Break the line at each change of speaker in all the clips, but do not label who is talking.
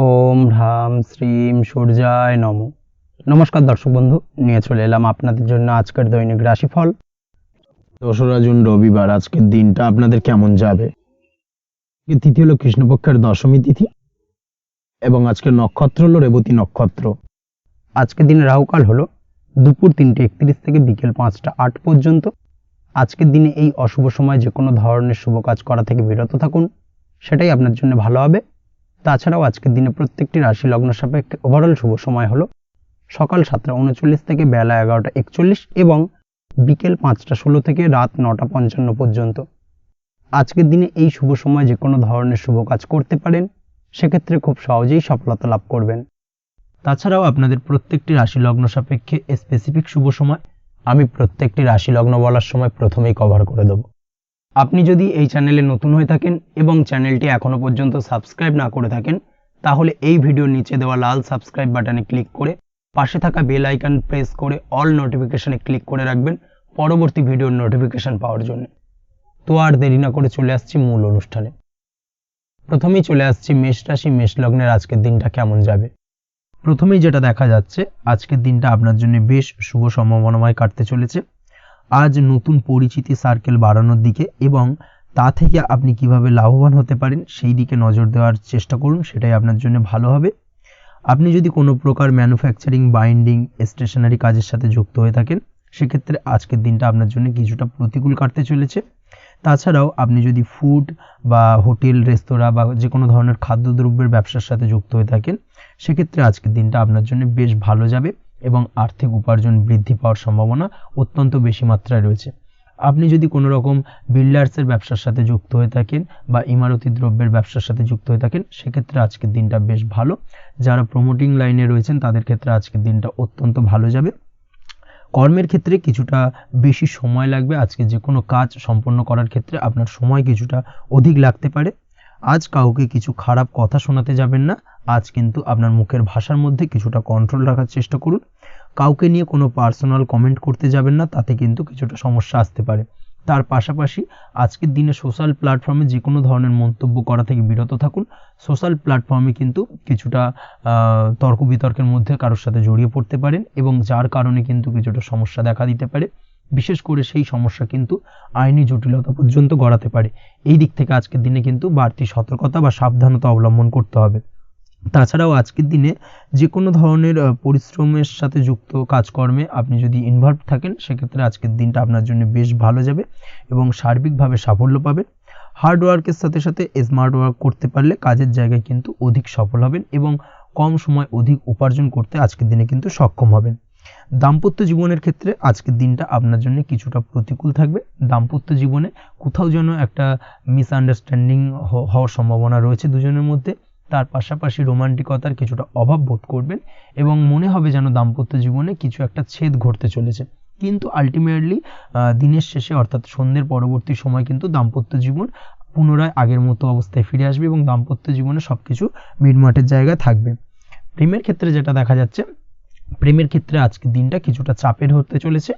ওম হ্রাম শ্রীম সূর্যায় নম। নমস্কার দর্শক বন্ধু, নিয়ে চলে এলাম আপনাদের জন্য আজকের দৈনিক রাশিফল।
2রা জুন রবিবার। আজকের দিনটা আপনাদের কেমন যাবে? তিথি হলো কৃষ্ণপক্ষের দশমী তিথি এবং আজকের নক্ষত্র হলো রেবতী নক্ষত্র।
আজকের দিনে রাহুকাল হলো দুপুর 3:31 থেকে বিকেল 5টা 8 পর্যন্ত। আজকের দিনে এই অশুভ সময় যে কোনো ধরনের শুভ কাজ করা থেকে বিরত থাকুন, সেটাই আপনার জন্য ভালো হবে। তাছাড়াও আজকের দিনে প্রত্যেকটি রাশি লগ্ন সাপেক্ষে ওভারঅল শুভ সময় হলো সকাল 7টা 39 থেকে বেলা 11টা 41 এবং বিকেল 5টা 16 থেকে রাত 9টা 55 পর্যন্ত। আজকের দিনে এই শুভ সময় যে কোনো ধরনের শুভ কাজ করতে পারেন, সেক্ষেত্রে খুব সহজেই সফলতা লাভ করবেন। তাছাড়াও আপনাদের প্রত্যেকটি রাশি লগ্ন সাপেক্ষে স্পেসিফিক শুভ সময় আমি প্রত্যেকটি রাশি লগ্ন বলার সময় প্রথমেই কভার করে দেব। আপনি যদি এই চ্যানেলে নতুন হয়ে থাকেন এবং চ্যানেলটি এখনো পর্যন্ত সাবস্ক্রাইব না করে থাকেন, তাহলে এই ভিডিওর নিচে দেওয়া লাল সাবস্ক্রাইব বাটনে ক্লিক করে পাশে থাকা বেল আইকন প্রেস করে অল নোটিফিকেশনে ক্লিক করে রাখবেন পরবর্তী ভিডিওর নোটিফিকেশন পাওয়ার জন্য। তো আর দেরি না করে চলে আসছি মূল অনুষ্ঠানে। প্রথমেই চলে আসছি মেষ রাশি মেষ লগ্নের আজকের দিনটা কেমন যাবে। প্রথমেই যেটা দেখা যাচ্ছে, আজকের দিনটা আপনার জন্য বেশ শুভ সম্ভাবনাময় কাটতে চলেছে। আজ নতুন পরিচিতি সার্কেল বাড়ানোর দিকে এবং তা থেকে আপনি কিভাবে লাভবান হতে পারেন সেই দিকে নজর দেওয়ার চেষ্টা করুন, সেটাই আপনার জন্য ভালো হবে। আপনি যদি কোনো প্রকার ম্যানুফ্যাকচারিং, বাইন্ডিং, স্টেশনারি কাজের সাথে যুক্ত হয়ে থাকেন, সেক্ষেত্রে আজকের দিনটা আপনার জন্য কিছুটা প্রতিকূল কাটতে চলেছে। তাছাড়াও আপনি যদি ফুড বা হোটেল, রেস্তোরাঁ বা যে কোনো ধরনের খাদ্যদ্রব্যের ব্যবসার সাথে যুক্ত হয়ে থাকেন, সেক্ষেত্রে আজকের দিনটা আপনার জন্য বেশ ভালো যাবে এবং আর্থিক উপার্জন বৃদ্ধি পাওয়ার সম্ভাবনা অত্যন্ত বেশি মাত্রায় রয়েছে। আপনি যদি কোনো রকম বিল্ডার্সের ব্যবসার সাথে যুক্ত হয়ে থাকেন বা ইমারতি দ্রব্যের ব্যবসার সাথে যুক্ত হয়ে থাকেন, সেক্ষেত্রে আজকের দিনটা বেশ ভালো। যারা প্রমোটিং লাইনে রয়েছেন তাদের ক্ষেত্রে আজকের দিনটা অত্যন্ত ভালো যাবে। কর্মের ক্ষেত্রে কিছুটা বেশি সময় লাগবে। আজকে যে কোনো কাজ সম্পন্ন করার ক্ষেত্রে আপনার সময় কিছুটা অধিক লাগতে পারে। আজ কাউকে কিছু খারাপ কথা শোনাতে যাবেন না। আজ কিন্তু আপনার মুখের ভাষার মধ্যে কিছুটা কন্ট্রোল রাখার চেষ্টা করুন। কাউকে নিয়ে কোনো পার্সোনাল কমেন্ট করতে যাবেন না, তাতে কিন্তু কিছুটা সমস্যা আসতে পারে। তার পাশাপাশি আজকের দিনে সোশ্যাল প্ল্যাটফর্মে যে কোনো ধরনের মন্তব্য করা থেকে বিরত থাকুন। সোশ্যাল প্ল্যাটফর্মে কিন্তু কিছুটা তর্ক বিতর্কের মধ্যে কারোর সাথে জড়িয়ে পড়তে পারেন এবং যার কারণে কিন্তু কিছুটা সমস্যা দেখা দিতে পারে। বিশেষ করে সেই সমস্যা কিন্তু আইনি জটিলতা পর্যন্ত গড়াতে পারে। এই দিক থেকে আজকের দিনে কিন্তু বাড়তি সতর্কতা বা সাবধানতা অবলম্বন করতে হবে। তাছাড়াও আজকের দিনে যে কোনো ধরনের পরিশ্রমের সাথে যুক্ত কাজকর্মে আপনি যদি ইনভলভ থাকেন, সেক্ষেত্রে আজকের দিনটা আপনার জন্য বেশ ভালো যাবে এবং সার্বিকভাবে সাফল্য পাবেন। হার্ড ওয়ার্কের সাথে সাথে স্মার্ট ওয়ার্ক করতে পারলে কাজের জায়গায় কিন্তু অধিক সফল হবেন এবং কম সময় অধিক উপার্জন করতে আজকের দিনে কিন্তু সক্ষম হবেন। দাম্পত্য জীবনের ক্ষেত্রে আজকের দিনটা আপনার জন্য কিছুটা প্রতিকূল থাকবে। দাম্পত্য জীবনে কোথাও যেন একটা মিসআন্ডারস্ট্যান্ডিং হওয়ার সম্ভাবনা রয়েছে দুজনের মধ্যে। তার পাশাপাশি রোমান্টিকতার কিছুটা অভাব বোধ করবেন এবং মনে হবে যেন দাম্পত্য জীবনে কিছু একটা ছেদ ঘটতে চলেছে। কিন্তু আলটিমেটলি দিনের শেষে অর্থাৎ সন্ধ্যের পরবর্তী সময় কিন্তু দাম্পত্য জীবন পুনরায় আগের মতো অবস্থায় ফিরে আসবে এবং দাম্পত্য জীবনে সবকিছু মিটমাটের জায়গায় থাকবে। প্রেমের ক্ষেত্রে যেটা দেখা যাচ্ছে, প্রেমের ক্ষেত্রে আজকের দিনটা কিছুটা চাপের হতে চলেছে।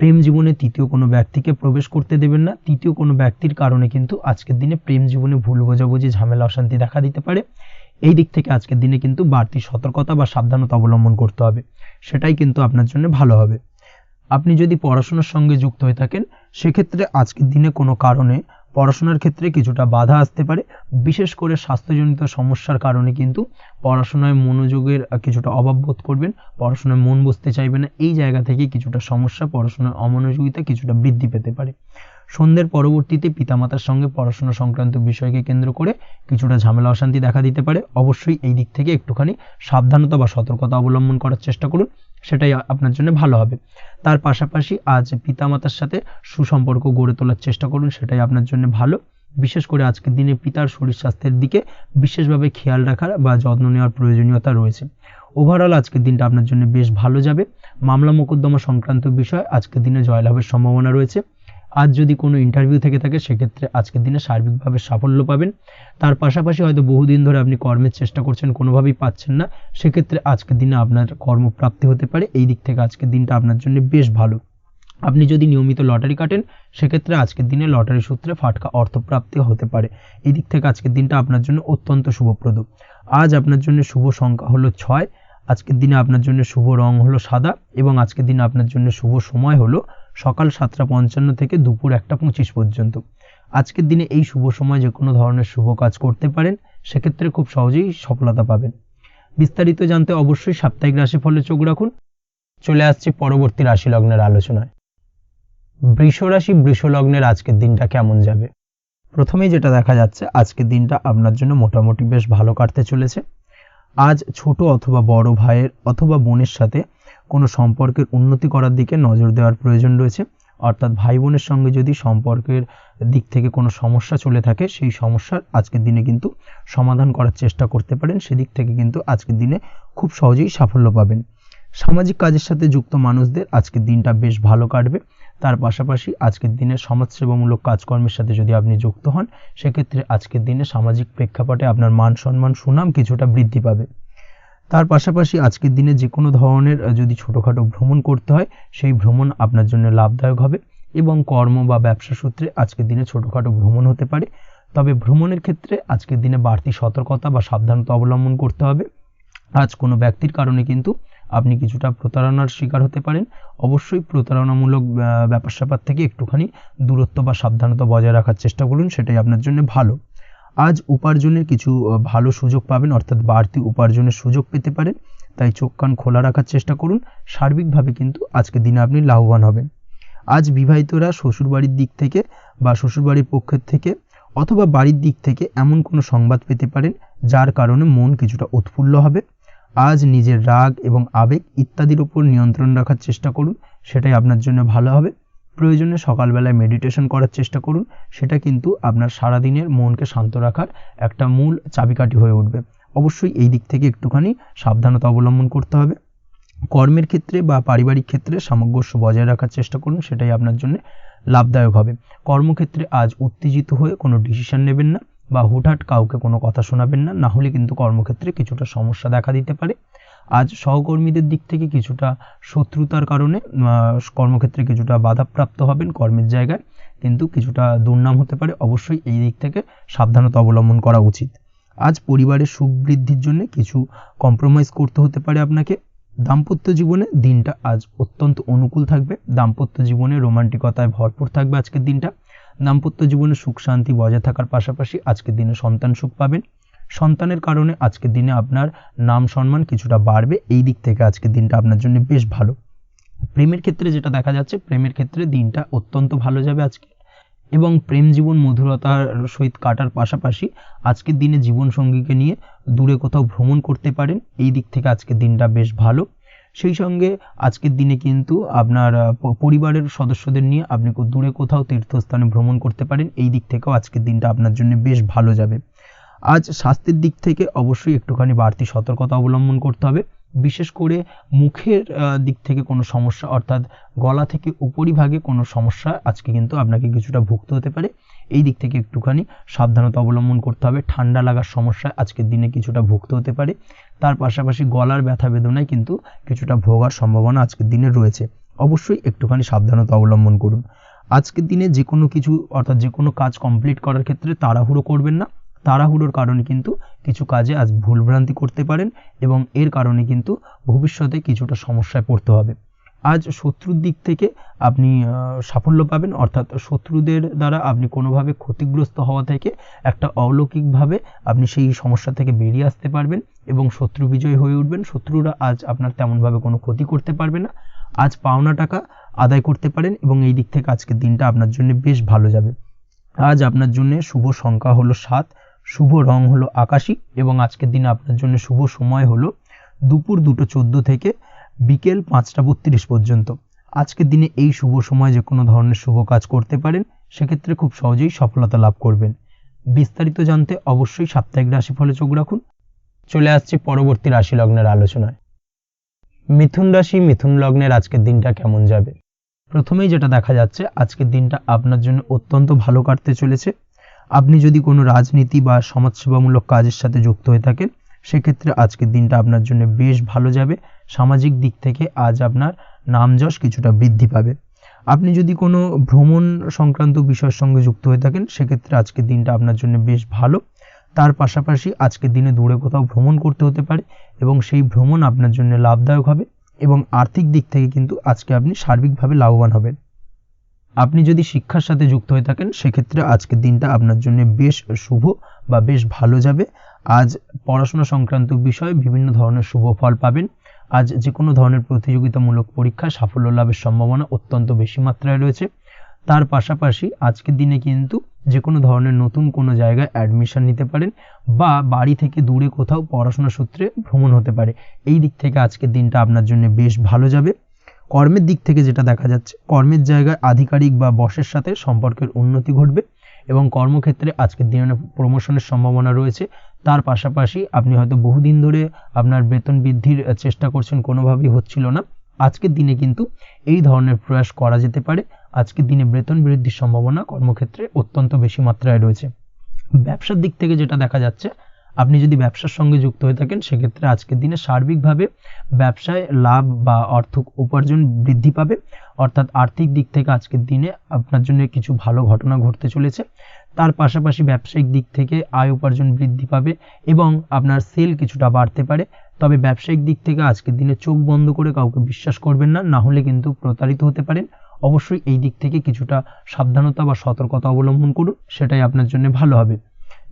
প্রেম জীবনে তৃতীয় কোনো ব্যক্তিকে প্রবেশ করতে দেবেন না। তৃতীয় কোনো ব্যক্তির কারণে কিন্তু আজকের দিনে প্রেম জীবনে ভুল বোঝাবুঝি, ঝামেলা, অশান্তি দেখা দিতে পারে। এই দিক থেকে আজকের দিনে কিন্তু বাড়তি সতর্কতা বা সাবধানতা অবলম্বন করতে হবে, সেটাই কিন্তু আপনার জন্য ভালো হবে। আপনি যদি পড়াশোনার সঙ্গে যুক্ত হয়ে থাকেন, সেক্ষেত্রে আজকের দিনে কোনো কারণে পড়াশোনার ক্ষেত্রে কিছুটা বাধা আসতে পারে। বিশেষ করে স্বাস্থ্যজনিত সমস্যার কারণে কিন্তু পড়াশোনায় মনোযোগের কিছুটা অভাব বোধ করবেন, পড়াশোনায় মন বসতে চাইবে না। এই জায়গা থেকে কিছুটা সমস্যা, পড়াশোনার অমনোযোগিতা কিছুটা বৃদ্ধি পেতে পারে। সন্ধ্যের পরবর্তীতে পিতামাতার সঙ্গে পড়াশোনা সংক্রান্ত বিষয়কে কেন্দ্র করে কিছুটা ঝামেলা, অশান্তি দেখা দিতে পারে। অবশ্যই এই দিক থেকে একটুখানি সাবধানতা বা সতর্কতা অবলম্বন করার চেষ্টা করুন, সেটাই আপনার জন্য ভালো হবে। তার পাশাপাশি আজ পিতামাতার সাথে সুসম্পর্ক গড়ে তোলার চেষ্টা করুন, সেটাই আপনার জন্য ভালো। বিশেষ করে আজকের দিনে পিতার শরীর স্বাস্থ্যের দিকে বিশেষভাবে খেয়াল রাখার বা যত্ন নেওয়ার প্রয়োজনীয়তা রয়েছে। ওভারঅল আজকের দিনটা আপনার জন্য বেশ ভালো যাবে। মামলা মোকদ্দমা সংক্রান্ত বিষয় আজকের দিনে জয়লাভের সম্ভাবনা রয়েছে। আজ যদি কোনো ইন্টারভিউ থেকে থাকে, সেক্ষেত্রে আজকের দিনে সার্বিকভাবে সাফল্য পাবেন। তার পাশাপাশি হয়তো বহুদিন ধরে আপনি কর্মের চেষ্টা করছেন, কোনোভাবেই পাচ্ছেন না, সেক্ষেত্রে আজকের দিনে আপনার কর্মপ্রাপ্তি হতে পারে। এই দিক থেকে আজকের দিনটা আপনার জন্য বেশ ভালো। আপনি যদি নিয়মিত লটারি কাটেন সেক্ষেত্রে আজকের দিনে লটারি সূত্রে ফাটকা অর্থপ্রাপ্তি হতে পারে। এই দিক থেকে আজকের দিনটা আপনার জন্য অত্যন্ত শুভপ্রদ। আজ আপনার জন্য শুভ সংখ্যা হলো 6। আজকের দিনে আপনার জন্য শুভ রং হলো সাদা এবং আজকের দিনে আপনার জন্য শুভ সময় হলো সকাল 7:55 থেকে দুপুর 1:25 পর্যন্ত। আজকের দিনে এই শুভ সময় যে কোনো ধরনের শুভ কাজ করতে পারেন, সেক্ষেত্রে খুব সহজেই সফলতা পাবেন। বিস্তারিত জানতে অবশ্যই সাপ্তাহিক রাশিফলে চোখ রাখুন। চলে আসছি পরবর্তী রাশি লগ্নের আলোচনায়। বৃষ রাশি বৃষ লগ্নের আজকের দিনটা কেমন যাবে? প্রথমেই যেটা দেখা যাচ্ছে, আজকের দিনটা আপনার জন্য মোটামুটি বেশ ভালো কাটতে চলেছে। আজ ছোট অথবা বড় ভাইয়ের অথবা বোনের সাথে কোনো সম্পর্কের উন্নতি করার দিকে নজর দেওয়ার প্রয়োজন রয়েছে। অর্থাৎ ভাই বোনের সঙ্গে যদি সম্পর্কের দিক থেকে কোনো সমস্যা চলে থাকে, সেই সমস্যার আজকের দিনে কিন্তু সমাধান করার চেষ্টা করতে পারেন। সেদিক থেকে কিন্তু আজকের দিনে খুব সহজেই সাফল্য পাবেন। সামাজিক কাজের সাথে যুক্ত মানুষদের আজকের দিনটা বেশ ভালো কাটবে। তার পাশাপাশি আজকের দিনে সমাজসেবামূলক কাজকর্মের সাথে যদি আপনি যুক্ত হন, সেক্ষেত্রে আজকের দিনে সামাজিক প্রেক্ষাপটে আপনার মান সম্মান সুনাম কিছুটা বৃদ্ধি পাবে। তার পাশাপাশি আজকের দিনে যে কোনো ধরনের যদি ছোটোখাটো ভ্রমণ করতে হয়, সেই ভ্রমণ আপনার জন্য লাভদায়ক হবে এবং কর্ম বা ব্যবসা সূত্রে আজকের দিনে ছোটোখাটো ভ্রমণ হতে পারে। তবে ভ্রমণের ক্ষেত্রে আজকের দিনে বাড়তি সতর্কতা বা সাবধানতা অবলম্বন করতে হবে। আজ কোনো ব্যক্তির কারণে কিন্তু আপনি কিছুটা প্রতারণার শিকার হতে পারেন। অবশ্যই প্রতারণামূলক ব্যাপার স্যাপার থেকে একটুখানি দূরত্ব বা সাবধানতা বজায় রাখার চেষ্টা করুন, সেটাই আপনার জন্য ভালো। আজ উপার্জনের কিছু ভালো সুযোগ পাবেন, অর্থাৎ বাড়তি উপার্জনের সুযোগ পেতে পারেন। তাই চোখ কান খোলা রাখার চেষ্টা করুন। সার্বিকভাবে কিন্তু আজকের দিনে আপনি লাভবান হবেন। আজ বিবাহিতরা শ্বশুরবাড়ির দিক থেকে বা শ্বশুরবাড়ির পক্ষের থেকে অথবা বাড়ির দিক থেকে এমন কোনো সংবাদ পেতে পারেন যার কারণে মন কিছুটা উৎফুল্ল হবে। আজ নিজের রাগ এবং আবেগ ইত্যাদির উপর নিয়ন্ত্রণ রাখার চেষ্টা করুন, সেটাই আপনার জন্য ভালো হবে। প্রয়োজনে সকালবেলায় মেডিটেশন করার চেষ্টা করুন, সেটা কিন্তু আপনার সারাদিনের মনকে শান্ত রাখার একটা মূল চাবিকাঠি হয়ে উঠবে। অবশ্যই এই দিক থেকে একটুখানি সাবধানতা অবলম্বন করতে হবে। কর্মের ক্ষেত্রে বা পারিবারিক ক্ষেত্রে সামঞ্জস্য বজায় রাখার চেষ্টা করুন, সেটাই আপনার জন্য লাভদায়ক হবে। কর্মক্ষেত্রে আজ উত্তেজিত হয়ে কোনো ডিসিশন নেবেন না বা হুটহাট কাউকে কোনো কথা শোনাবেন না, না হলে কিন্তু কর্মক্ষেত্রে কিছুটা সমস্যা দেখা দিতে পারে। আজ সহকর্মীদের দিক থেকে কিছুটা শত্রুতার কারণে কর্মক্ষেত্রে কিছুটা বাধাপ্রাপ্ত হবেন, কর্মের জায়গায় কিন্তু কিছুটা দুর্নাম হতে পারে। অবশ্যই এই দিক থেকে সাবধানতা অবলম্বন করা উচিত। আজ পরিবারের সুখ বৃদ্ধির জন্য কিছু কম্প্রোমাইজ করতে হতে পারে আপনাকে। দাম্পত্য জীবনে দিনটা আজ অত্যন্ত অনুকূল থাকবে। দাম্পত্য জীবনে রোমান্টিকতায় ভরপুর থাকবে আজকের দিনটা। দাম্পত্য জীবনে সুখ শান্তি বজায় থাকার পাশাপাশি আজকের দিনে সন্তান সুখ পাবেন। সন্তানের কারণে আজকের দিনে আপনার নাম সম্মান কিছুটা বাড়বে। এই দিক থেকে আজকের দিনটা আপনার জন্য বেশ ভালো। প্রেমের ক্ষেত্রে যেটা দেখা যাচ্ছে, প্রেমের ক্ষেত্রে দিনটা অত্যন্ত ভালো যাবে আজকে এবং প্রেম জীবন মধুরতার সহিত কাটার পাশাপাশি আজকের দিনে জীবনসঙ্গীকে নিয়ে দূরে কোথাও ভ্রমণ করতে পারেন। এই দিক থেকে আজকের দিনটা বেশ ভালো। সেই সঙ্গে আজকের দিনে কিন্তু আপনার পরিবারের সদস্যদের নিয়ে আপনি দূরে কোথাও তীর্থস্থানে ভ্রমণ করতে পারেন। এই দিক থেকেও আজকের দিনটা আপনার জন্য বেশ ভালো যাবে। আজ স্বাস্থ্যের দিক থেকে অবশ্যই একটুখানি বাড়তি সতর্কতা অবলম্বন করতে হবে। বিশেষ করে মুখের দিক থেকে কোনো সমস্যা, অর্থাৎ গলা থেকে উপরিভাগে কোনো সমস্যা আজকে কিন্তু আপনাকে কিছুটা ভুগতে হতে পারে। এই দিক থেকে একটুখানি সাবধানতা অবলম্বন করতে হবে। ঠান্ডা লাগার সমস্যায় আজকের দিনে কিছুটা ভুগতে হতে পারে। তার পাশাপাশি গলার ব্যথা বেদনায় কিন্তু কিছুটা ভোগার সম্ভাবনা আজকের দিনে রয়েছে। অবশ্যই একটুখানি সাবধানতা অবলম্বন করুন। আজকের দিনে যে কোনো কিছু অর্থাৎ যে কোনো কাজ কমপ্লিট করার ক্ষেত্রে তাড়াহুড়ো করবেন না। তাড়াহুড়োর কারণে কিন্তু কিছু কাজে আজ ভুলভ্রান্তি করতে পারেন এবং এর কারণে কিন্তু ভবিষ্যতে কিছুটা সমস্যায় পড়তে হবে। আজ শত্রুর দিক থেকে আপনি সাফল্য পাবেন, অর্থাৎ শত্রুদের দ্বারা আপনি কোনোভাবে ক্ষতিগ্রস্ত হওয়া থেকে একটা অলৌকিকভাবে আপনি সেই সমস্যা থেকে বেরিয়ে আসতে পারবেন এবং শত্রু বিজয় হয়ে উঠবেন। শত্রুরা আজ আপনার তেমনভাবে কোনো ক্ষতি করতে পারবে না। আজ পাওনা টাকা আদায় করতে পারেন এবং এই দিক থেকে আজকের দিনটা আপনার জন্য বেশ ভালো যাবে। আজ আপনার জন্য শুভ সংখ্যা হলো 7, শুভ রং হলো আকাশী এবং আজকের দিনে আপনার জন্য শুভ সময় হলো দুপুর 2:14 থেকে বিকেল 5:32 পর্যন্ত। আজকের দিনে এই শুভ সময় যে কোনো ধরনের শুভ কাজ করতে পারেন, সেক্ষেত্রে খুব সহজেই সফলতা লাভ করবেন। বিস্তারিত জানতে অবশ্যই সাপ্তাহিক রাশিফলে চোখ রাখুন। চলে আসছে পরবর্তী রাশি লগ্নের আলোচনায়। মিথুন রাশি মিথুন লগ্নের আজকের দিনটা কেমন যাবে? প্রথমেই যেটা দেখা যাচ্ছে, আজকের দিনটা আপনার জন্য অত্যন্ত ভালো কাটতে চলেছে। আপনি যদি কোনো রাজনীতি বা সমাজসেবামূলক কাজের সাথে যুক্ত হয়ে থাকেন, সেক্ষেত্রে আজকের দিনটা আপনার জন্য বেশ ভালো যাবে। সামাজিক দিক থেকে আজ আপনার নাম যশ কিছুটা বৃদ্ধি পাবে। আপনি যদি কোনো ভ্রমণ সংক্রান্ত বিষয়ের সঙ্গে যুক্ত হয়ে থাকেন সেক্ষেত্রে আজকের দিনটা আপনার জন্য বেশ ভালো। তার পাশাপাশি আজকের দিনে দূরে কোথাও ভ্রমণ করতে হতে পারে এবং সেই ভ্রমণ আপনার জন্য লাভদায়ক হবে এবং আর্থিক দিক থেকে কিন্তু আজকে আপনি সার্বিকভাবে লাভবান হবেন। আপনি যদি শিক্ষার সাথে যুক্ত হয়ে থাকেন সেক্ষেত্রে আজকের দিনটা আপনার জন্য বেশ শুভ বা বেশ ভালো যাবে। আজ পড়াশোনা সংক্রান্ত বিষয়ে বিভিন্ন ধরনের শুভ ফল পাবেন। আজ যে কোনো ধরনের প্রতিযোগিতামূলক পরীক্ষায় সাফল্য লাভের সম্ভাবনা অত্যন্ত বেশি মাত্রায় রয়েছে। তার পাশাপাশি আজকের দিনে কিন্তু যে কোনো ধরনের নতুন কোনো জায়গায় অ্যাডমিশন নিতে পারেন বা বাড়ি থেকে দূরে কোথাও পড়াশোনা সূত্রে ভ্রমণ হতে পারে। এই দিক থেকে আজকের দিনটা আপনার জন্য বেশ ভালো যাবে। কর্মের দিক থেকে যেটা দেখা যাচ্ছে, কর্মের জায়গায় আধিকারিক বা বসের সাথে সম্পর্কের উন্নতি ঘটবে এবং কর্মক্ষেত্রে আজকের দিনে প্রমোশনের সম্ভাবনা রয়েছে। তার পাশাপাশি আপনি হয়তো বহুদিন ধরে আপনার বেতন বৃদ্ধির চেষ্টা করছেন, কোনোভাবেই হচ্ছিল না। আজকের দিনে কিন্তু এই ধরনের প্রয়াস করা যেতে পারে। আজকের দিনে বেতন বৃদ্ধির সম্ভাবনা কর্মক্ষেত্রে অত্যন্ত বেশি মাত্রায় রয়েছে। ব্যবসার দিক থেকে যেটা দেখা যাচ্ছে, আপনি যদি ব্যবসার সঙ্গে যুক্ত হয়ে থাকেন সেক্ষেত্রে আজকের দিনে সার্বিকভাবে ব্যবসায় লাভ বা অর্থ উপার্জন বৃদ্ধি পাবে। অর্থাৎ আর্থিক দিক থেকে আজকের দিনে আপনার জন্য কিছু ভালো ঘটনা ঘটতে চলেছে। তার পাশাপাশি ব্যবসায়িক দিক থেকে আয় উপার্জন বৃদ্ধি পাবে এবং আপনার সেল কিছুটা বাড়তে পারে। তবে ব্যবসায়িক দিক থেকে আজকের দিনে চোখ বন্ধ করে কাউকে বিশ্বাস করবেন না, না হলে কিন্তু প্রতারিত হতে পারেন। অবশ্যই এই দিক থেকে কিছুটা সাবধানতা বা সতর্কতা অবলম্বন করুন, সেটাই আপনার জন্য ভালো হবে।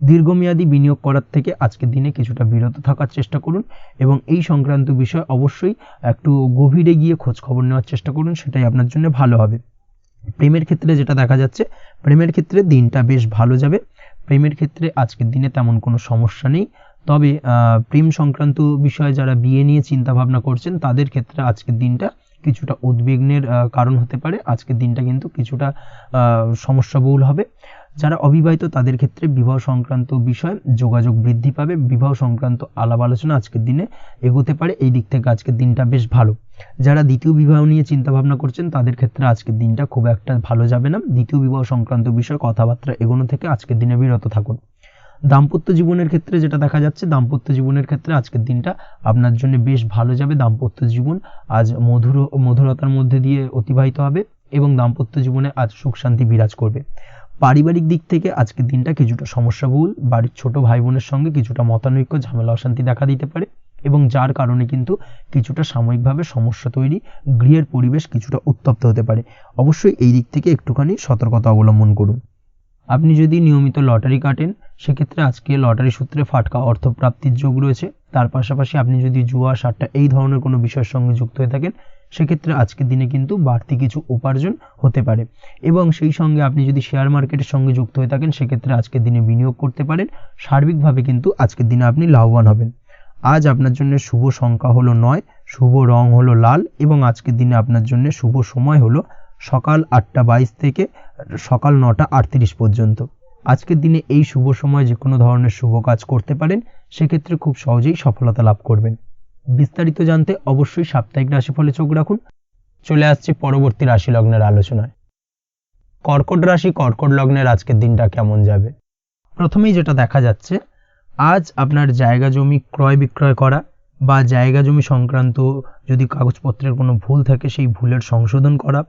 দীর্ঘমেয়াদী বিনিয়োগ করার থেকে আজকের দিনে কিছুটা বিরত থাকার চেষ্টা করুন এবং এই সংক্রান্ত বিষয় অবশ্যই একটু গভীরে গিয়ে খোঁজ খবর নেওয়ার চেষ্টা করুন, সেটাই আপনার জন্য ভালো হবে। প্রেমের ক্ষেত্রে যেটা দেখা যাচ্ছে, প্রেমের ক্ষেত্রে দিনটা বেশ ভালো যাবে। প্রেমের ক্ষেত্রে আজকের দিনে তেমন কোনো সমস্যা নেই। তবে প্রেম সংক্রান্ত বিষয়ে যারা বিয়ে নিয়ে চিন্তা ভাবনা করছেন তাদের ক্ষেত্রে আজকের দিনটা কিছুটা উদ্বিগ্নের কারণ হতে পারে। আজকের দিনটা কিন্তু কিছুটা সমস্যাবহুল হবে। যারা অবিবাহিত তাদের ক্ষেত্রে বিবাহ সংক্রান্ত বিষয়ে যোগাযোগ বৃদ্ধি পাবে। বিবাহ সংক্রান্ত আলাপ আলোচনা আজকের দিনে এগোতে পারে। এই দিক থেকে আজকের দিনটা বেশ ভালো। যারা দ্বিতীয় বিবাহ নিয়ে চিন্তা ভাবনা করছেন তাদের ক্ষেত্রে আজকের দিনটা খুব একটা ভালো যাবে না। দ্বিতীয় বিবাহ সংক্রান্ত বিষয়ে কথাবার্তা এগোনো থেকে আজকের দিনে বিরত থাকুন। দাম্পত্য জীবনের ক্ষেত্রে যেটা দেখা যাচ্ছে, দাম্পত্য জীবনের ক্ষেত্রে আজকের দিনটা আপনার জন্য বেশ ভালো যাবে। দাম্পত্য জীবন আজ মধুরতার মধ্যে দিয়ে অতিবাহিত হবে এবং দাম্পত্য জীবনে আজ সুখ শান্তি বিরাজ করবে। পারিবারিক দিক থেকে আজকের দিনটা কিছুটা সমস্যাবহুল। বাড়ির ছোট ভাই বোনের সঙ্গে কিছুটা মতানৈক্য, ঝামেলা, অশান্তি দেখা দিতে পারে এবং যার কারণে কিন্তু কিছুটা সাময়িকভাবে সমস্যা তৈরি, গৃহের পরিবেশ কিছুটা উত্তপ্ত হতে পারে। অবশ্যই এই দিক থেকে একটুখানি সতর্কতা অবলম্বন করুন। আপনি যদি নিয়মিত লটারি কাটেন সেক্ষেত্রে আজকে লটারি সূত্রে ফাটকা অর্থপ্রাপ্তির যোগ রয়েছে। তার পাশাপাশি আপনি যদি জুয়া, সাট্টা এই ধরনের কোনো বিষয়ের সঙ্গে যুক্ত হয়ে থাকেন সেক্ষেত্রে আজকের দিনে কিন্তু বাড়তি কিছু উপার্জন হতে পারে এবং সেই সঙ্গে আপনি যদি শেয়ার মার্কেটের সঙ্গে যুক্ত হয়ে থাকেন সেক্ষেত্রে আজকের দিনে বিনিয়োগ করতে পারেন। সার্বিকভাবে কিন্তু আজকের দিনে আপনি লাভবান হবেন। আজ আপনার জন্য শুভ সংখ্যা হলো 9, শুভ রং হলো লাল এবং আজকের দিনে আপনার জন্য শুভ সময় হলো সকাল 8:22 থেকে সকাল 9:38 পর্যন্ত। আজকের দিনে এই শুভ সময় যে কোনো ধরনের শুভ কাজ করতে পারেন, সেক্ষেত্রে খুব সহজেই সফলতা লাভ করবেন। বিস্তারিত জানতে অবশ্যই সাপ্তাহিক রাশিফলে চোখ রাখুন। চলে আসছে পরবর্তী রাশি লগ্নের আলোচনায়। কর্কট রাশি, কর্কট লগ্নের আজকের দিনটা কেমন যাবে? প্রথমেই যেটা দেখা যাচ্ছে, আজ আপনার জায়গা জমি ক্রয় বিক্রয় করা বা জায়গা জমি সংক্রান্ত যদি কাগজপত্রের কোনো ভুল থাকে সেই ভুলের সংশোধন করা,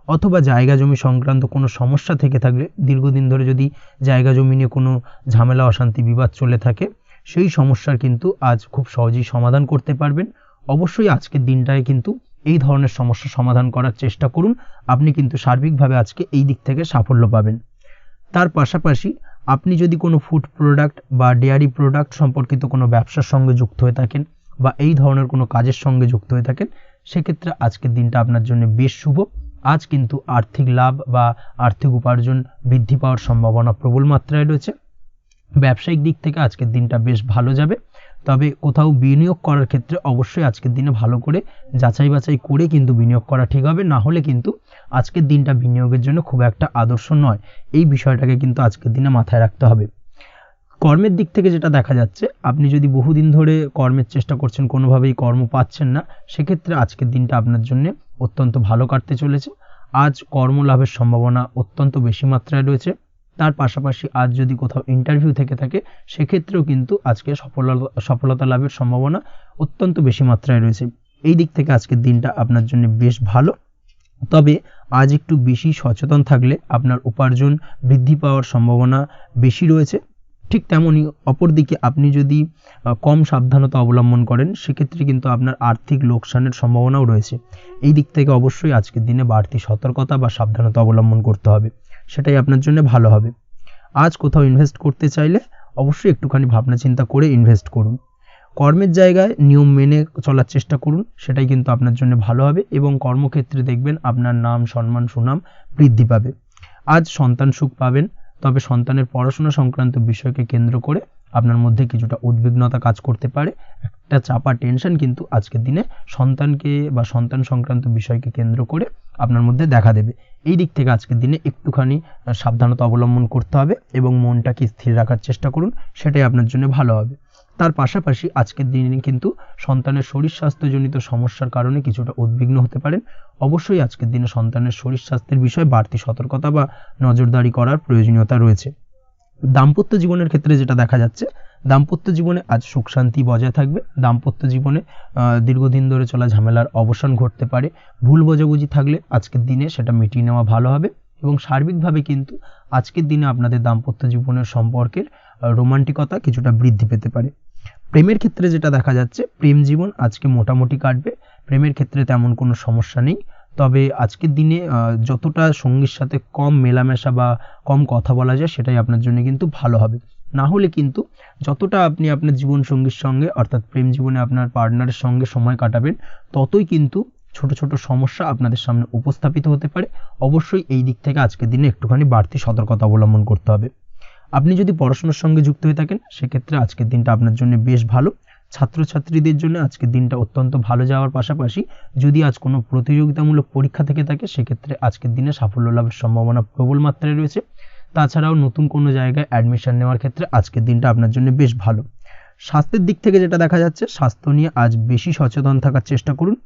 অথবা জায়গা জমি সংক্রান্ত কোনো সমস্যা থেকে থাকলে, দীর্ঘদিন ধরে যদি জায়গা জমি নিয়ে কোনো ঝামেলা, অশান্তি, বিবাদ চলে থাকে, সেই সমস্যার কিন্তু আজ খুব সহজেই সমাধান করতে পারবেন। অবশ্যই আজকের দিনটায় কিন্তু এই ধরনের সমস্যা সমাধান করার চেষ্টা করুন। আপনি কিন্তু সার্বিকভাবে আজকে এই দিক থেকে সাফল্য পাবেন। তার পাশাপাশি আপনি যদি কোনো ফুড প্রোডাক্ট বা ডেয়ারি প্রোডাক্ট সম্পর্কিত কোনো ব্যবসার সঙ্গে যুক্ত হয়ে থাকেন বা এই ধরনের কোনো কাজের সঙ্গে যুক্ত হয়ে থাকেন সেক্ষেত্রে আজকের দিনটা আপনার জন্য বেশ শুভ। আজ কিন্তু আর্থিক লাভ বা আর্থিক উপার্জন বৃদ্ধি পাওয়ার সম্ভাবনা প্রবল মাত্রায় রয়েছে। ব্যবসায়িক দিক থেকে আজকের দিনটা বেশ ভালো যাবে। তবে কোথাও বিনিয়োগ করার ক্ষেত্রে অবশ্যই আজকের দিনে ভালো করে যাচাই বাছাই করে কিন্তু বিনিয়োগ করা ঠিক হবে, না হলে কিন্তু আজকের দিনটা বিনিয়োগের জন্য খুব একটা আদর্শ নয়। এই বিষয়টাকে কিন্তু আজকের দিনে মাথায় রাখতে হবে। কর্মের দিক থেকে যেটা দেখা যাচ্ছে, আপনি যদি বহুদিন ধরে কর্মের চেষ্টা করছেন, কোনোভাবেই কর্ম পাচ্ছেন না, সেক্ষেত্রে আজকের দিনটা আপনার জন্য অত্যন্ত ভালো কাটতে চলেছে। আজ কর্মলাভের সম্ভাবনা অত্যন্ত বেশি মাত্রায় রয়েছে। তার পাশাপাশি আজ যদি কোথাও ইন্টারভিউ থেকে থাকে সেক্ষেত্রেও কিন্তু আজকে সফলতা লাভের সম্ভাবনা অত্যন্ত বেশি মাত্রায় রয়েছে। এই দিক থেকে আজকের দিনটা আপনার জন্য বেশ ভালো। তবে আজ একটু বেশি সচেতন থাকলে আপনার উপার্জন বৃদ্ধি পাওয়ার সম্ভাবনা বেশি রয়েছে। ঠিক তেমনই অপরদিকে আপনি যদি কম সাবধানতা অবলম্বন করেন সেক্ষেত্রে কিন্তু আপনার আর্থিক লোকসানের সম্ভাবনাও রয়েছে। এই দিক থেকে অবশ্যই আজকের দিনে বাড়তি সতর্কতা বা সাবধানতা অবলম্বন করতে হবে, সেটাই আপনার জন্য ভালো হবে। আজ কোথাও ইনভেস্ট করতে চাইলে অবশ্যই একটুখানি ভাবনা চিন্তা করে ইনভেস্ট করুন। কর্মের জায়গায় নিয়ম মেনে চলার চেষ্টা করুন, সেটাই কিন্তু আপনার জন্য ভালো হবে এবং কর্মক্ষেত্রে দেখবেন আপনার নাম সম্মান সুনাম বৃদ্ধি পাবে। আজ সন্তান সুখ পাবেন, তবে সন্তানের পড়াশোনা সংক্রান্ত বিষয়কে কেন্দ্র করে আপনার মধ্যে কিছুটা উদ্বিগ্নতা কাজ করতে পারে। একটা চাপা টেনশন কিন্তু আজকের দিনে সন্তানকে বা সন্তান সংক্রান্ত বিষয়কে কেন্দ্র করে আপনার মধ্যে দেখা দেবে। এই দিক থেকে আজকের দিনে একটুখানি সাবধানতা অবলম্বন করতে হবে এবং মনটাকে স্থির রাখার চেষ্টা করুন, সেটাই আপনার জন্য ভালো হবে। তার পাশাপাশি আজকের দিনে কিন্তু সন্তানের শরীর স্বাস্থ্যজনিত সমস্যার কারণে কিছুটা উদ্বিগ্ন হতে পারেন। অবশ্যই আজকের দিনে সন্তানের শরীর স্বাস্থ্যের বিষয়ে বাড়তি সতর্কতা বা নজরদারি করার প্রয়োজনীয়তা রয়েছে। দাম্পত্য জীবনের ক্ষেত্রে যেটা দেখা যাচ্ছে, দাম্পত্য জীবনে আজ সুখ শান্তি বজায় থাকবে। দাম্পত্য জীবনে দীর্ঘদিন ধরে চলা ঝামেলার অবসান ঘটতে পারে। ভুল বোঝাবুঝি থাকলে আজকের দিনে সেটা মিটিয়ে নেওয়া ভালো হবে এবং সার্বিকভাবে কিন্তু আজকের দিনে আপনাদের দাম্পত্য জীবনের সম্পর্কের রোমান্টিকতা কিছুটা বৃদ্ধি পেতে পারে। প্রেমের ক্ষেত্রে যেটা দেখা যাচ্ছে, প্রেম জীবন আজকে মোটামুটি কাটবে। প্রেমের ক্ষেত্রে তেমন কোনো সমস্যা নেই, তবে আজকের দিনে যতটা সঙ্গীর সাথে কম মেলামেশা বা কম কথা বলা যায় সেটাই আপনার জন্য কিন্তু ভালো হবে। না হলে কিন্তু যতটা আপনি আপনার জীবন সঙ্গীর সঙ্গে অর্থাৎ প্রেম জীবনে আপনার পার্টনারের সঙ্গে সময় কাটাবেন, ততই কিন্তু ছোট ছোট সমস্যা আপনাদের সামনে উপস্থাপিত হতে পারে। অবশ্যই এই দিক থেকে আজকের দিনে একটুখানি বাড়তি সতর্কতা অবলম্বন করতে হবে। আপনি যদি পড়াশোনার সঙ্গে যুক্ত হয়ে থাকেন সেক্ষেত্রে আজকের দিনটা আপনার জন্য বেশ ভালো। ছাত্রছাত্রীদের জন্য আজকের দিনটা অত্যন্ত ভালো যাওয়ার পাশাপাশি যদি আজ কোনো প্রতিযোগিতামূলক পরীক্ষা থেকে থাকে সেক্ষেত্রে আজকের দিনে সাফল্য লাভের সম্ভাবনা প্রবল মাত্রায় রয়েছে। তাছাড়াও নতুন কোনো জায়গায় অ্যাডমিশন নেওয়ার ক্ষেত্রে আজকের দিনটা আপনার জন্য বেশ ভালো। স্বাস্থ্যের দিক থেকে যেটা দেখা যাচ্ছে, স্বাস্থ্য নিয়ে আজ বেশি সচেতন থাকার চেষ্টা করুন।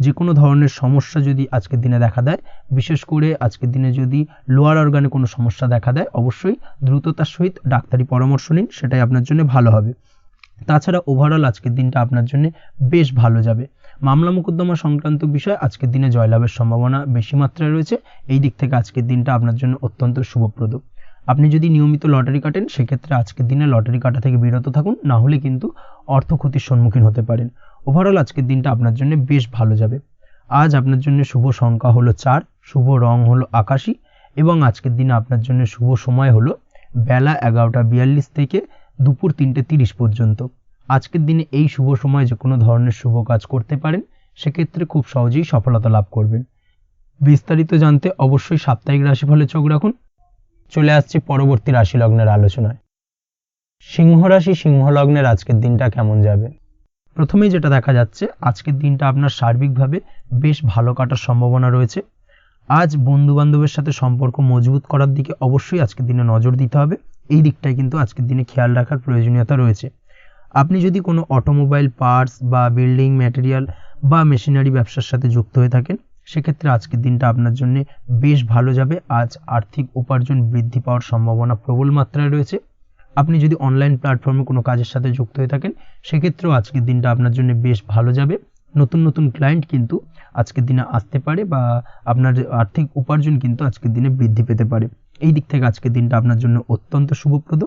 যে কোনো ধরনের সমস্যা যদি আজকের দিনে দেখা দেয়, বিশেষ করে আজকের দিনে যদি লোয়ার অর্গানে কোনো সমস্যা দেখা দেয়, অবশ্যই দ্রুততার সহিত ডাক্তারি পরামর্শ নিন, সেটাই আপনার জন্য ভালো হবে। তাছাড়া ওভারঅল আজকের দিনটা আপনার জন্য বেশ ভালো যাবে। মামলা মোকদ্দমা সংক্রান্ত বিষয় আজকের দিনে জয়লাভের সম্ভাবনা বেশি মাত্রায় রয়েছে। এই দিক থেকে আজকের দিনটা আপনার জন্য অত্যন্ত শুভপ্রদ। আপনি যদি নিয়মিত লটারি কাটেন সেক্ষেত্রে আজকের দিনে লটারি কাটা থেকে বিরত থাকুন, না হলে কিন্তু অর্থ ক্ষতির সম্মুখীন হতে পারেন। ওভারঅল আজকের দিনটা আপনার জন্য বেশ ভালো যাবে। আজ আপনার জন্য শুভ সংখ্যা হলো 4, শুভ রং হলো আকাশী এবং আজকের দিনে আপনার জন্য শুভ সময় হলো বেলা 11:42 থেকে দুপুর 3:30 পর্যন্ত। আজকের দিনে এই শুভ সময় যে কোনো ধরনের শুভ কাজ করতে পারেন, সেক্ষেত্রে খুব সহজেই সফলতা লাভ করবেন। বিস্তারিত জানতে অবশ্যই সাপ্তাহিক রাশিফলে চোখ রাখুন। চলে আসছি পরবর্তী রাশি লগ্নের আলোচনায়। সিংহ রাশি সিংহ লগ্নের আজকের দিনটা কেমন যাবে? প্রথমেই যেটা দেখা যাচ্ছে, আজকের দিনটা আপনার সার্বিকভাবে বেশ ভালো কাটার সম্ভাবনা রয়েছে। আজ বন্ধু বান্ধবের সাথে সম্পর্ক মজবুত করার দিকে অবশ্যই আজকের দিনে নজর দিতে হবে। এই দিকটাই কিন্তু আজকের দিনে খেয়াল রাখার প্রয়োজনীয়তা রয়েছে। আপনি যদি কোনো অটোমোবাইল পার্টস বা বিল্ডিং ম্যাটেরিয়াল বা মেশিনারি ব্যবসার সাথে যুক্ত হয়ে থাকেন সেক্ষেত্রে আজকের দিনটা আপনার জন্য বেশ ভালো যাবে। আজ আর্থিক উপার্জন বৃদ্ধি পাওয়ার সম্ভাবনা প্রবল মাত্রায় রয়েছে। আপনি যদি অনলাইন প্ল্যাটফর্মে কোনো কাজের সাথে যুক্ত হয়ে থাকেন সেক্ষেত্রেও আজকের দিনটা আপনার জন্য বেশ ভালো যাবে। নতুন নতুন ক্লায়েন্ট কিন্তু আজকের দিনে আসতে পারে বা আপনার আর্থিক উপার্জন কিন্তু আজকের দিনে বৃদ্ধি পেতে পারে। এই দিক থেকে আজকের দিনটা আপনার জন্য অত্যন্ত শুভপ্রদ।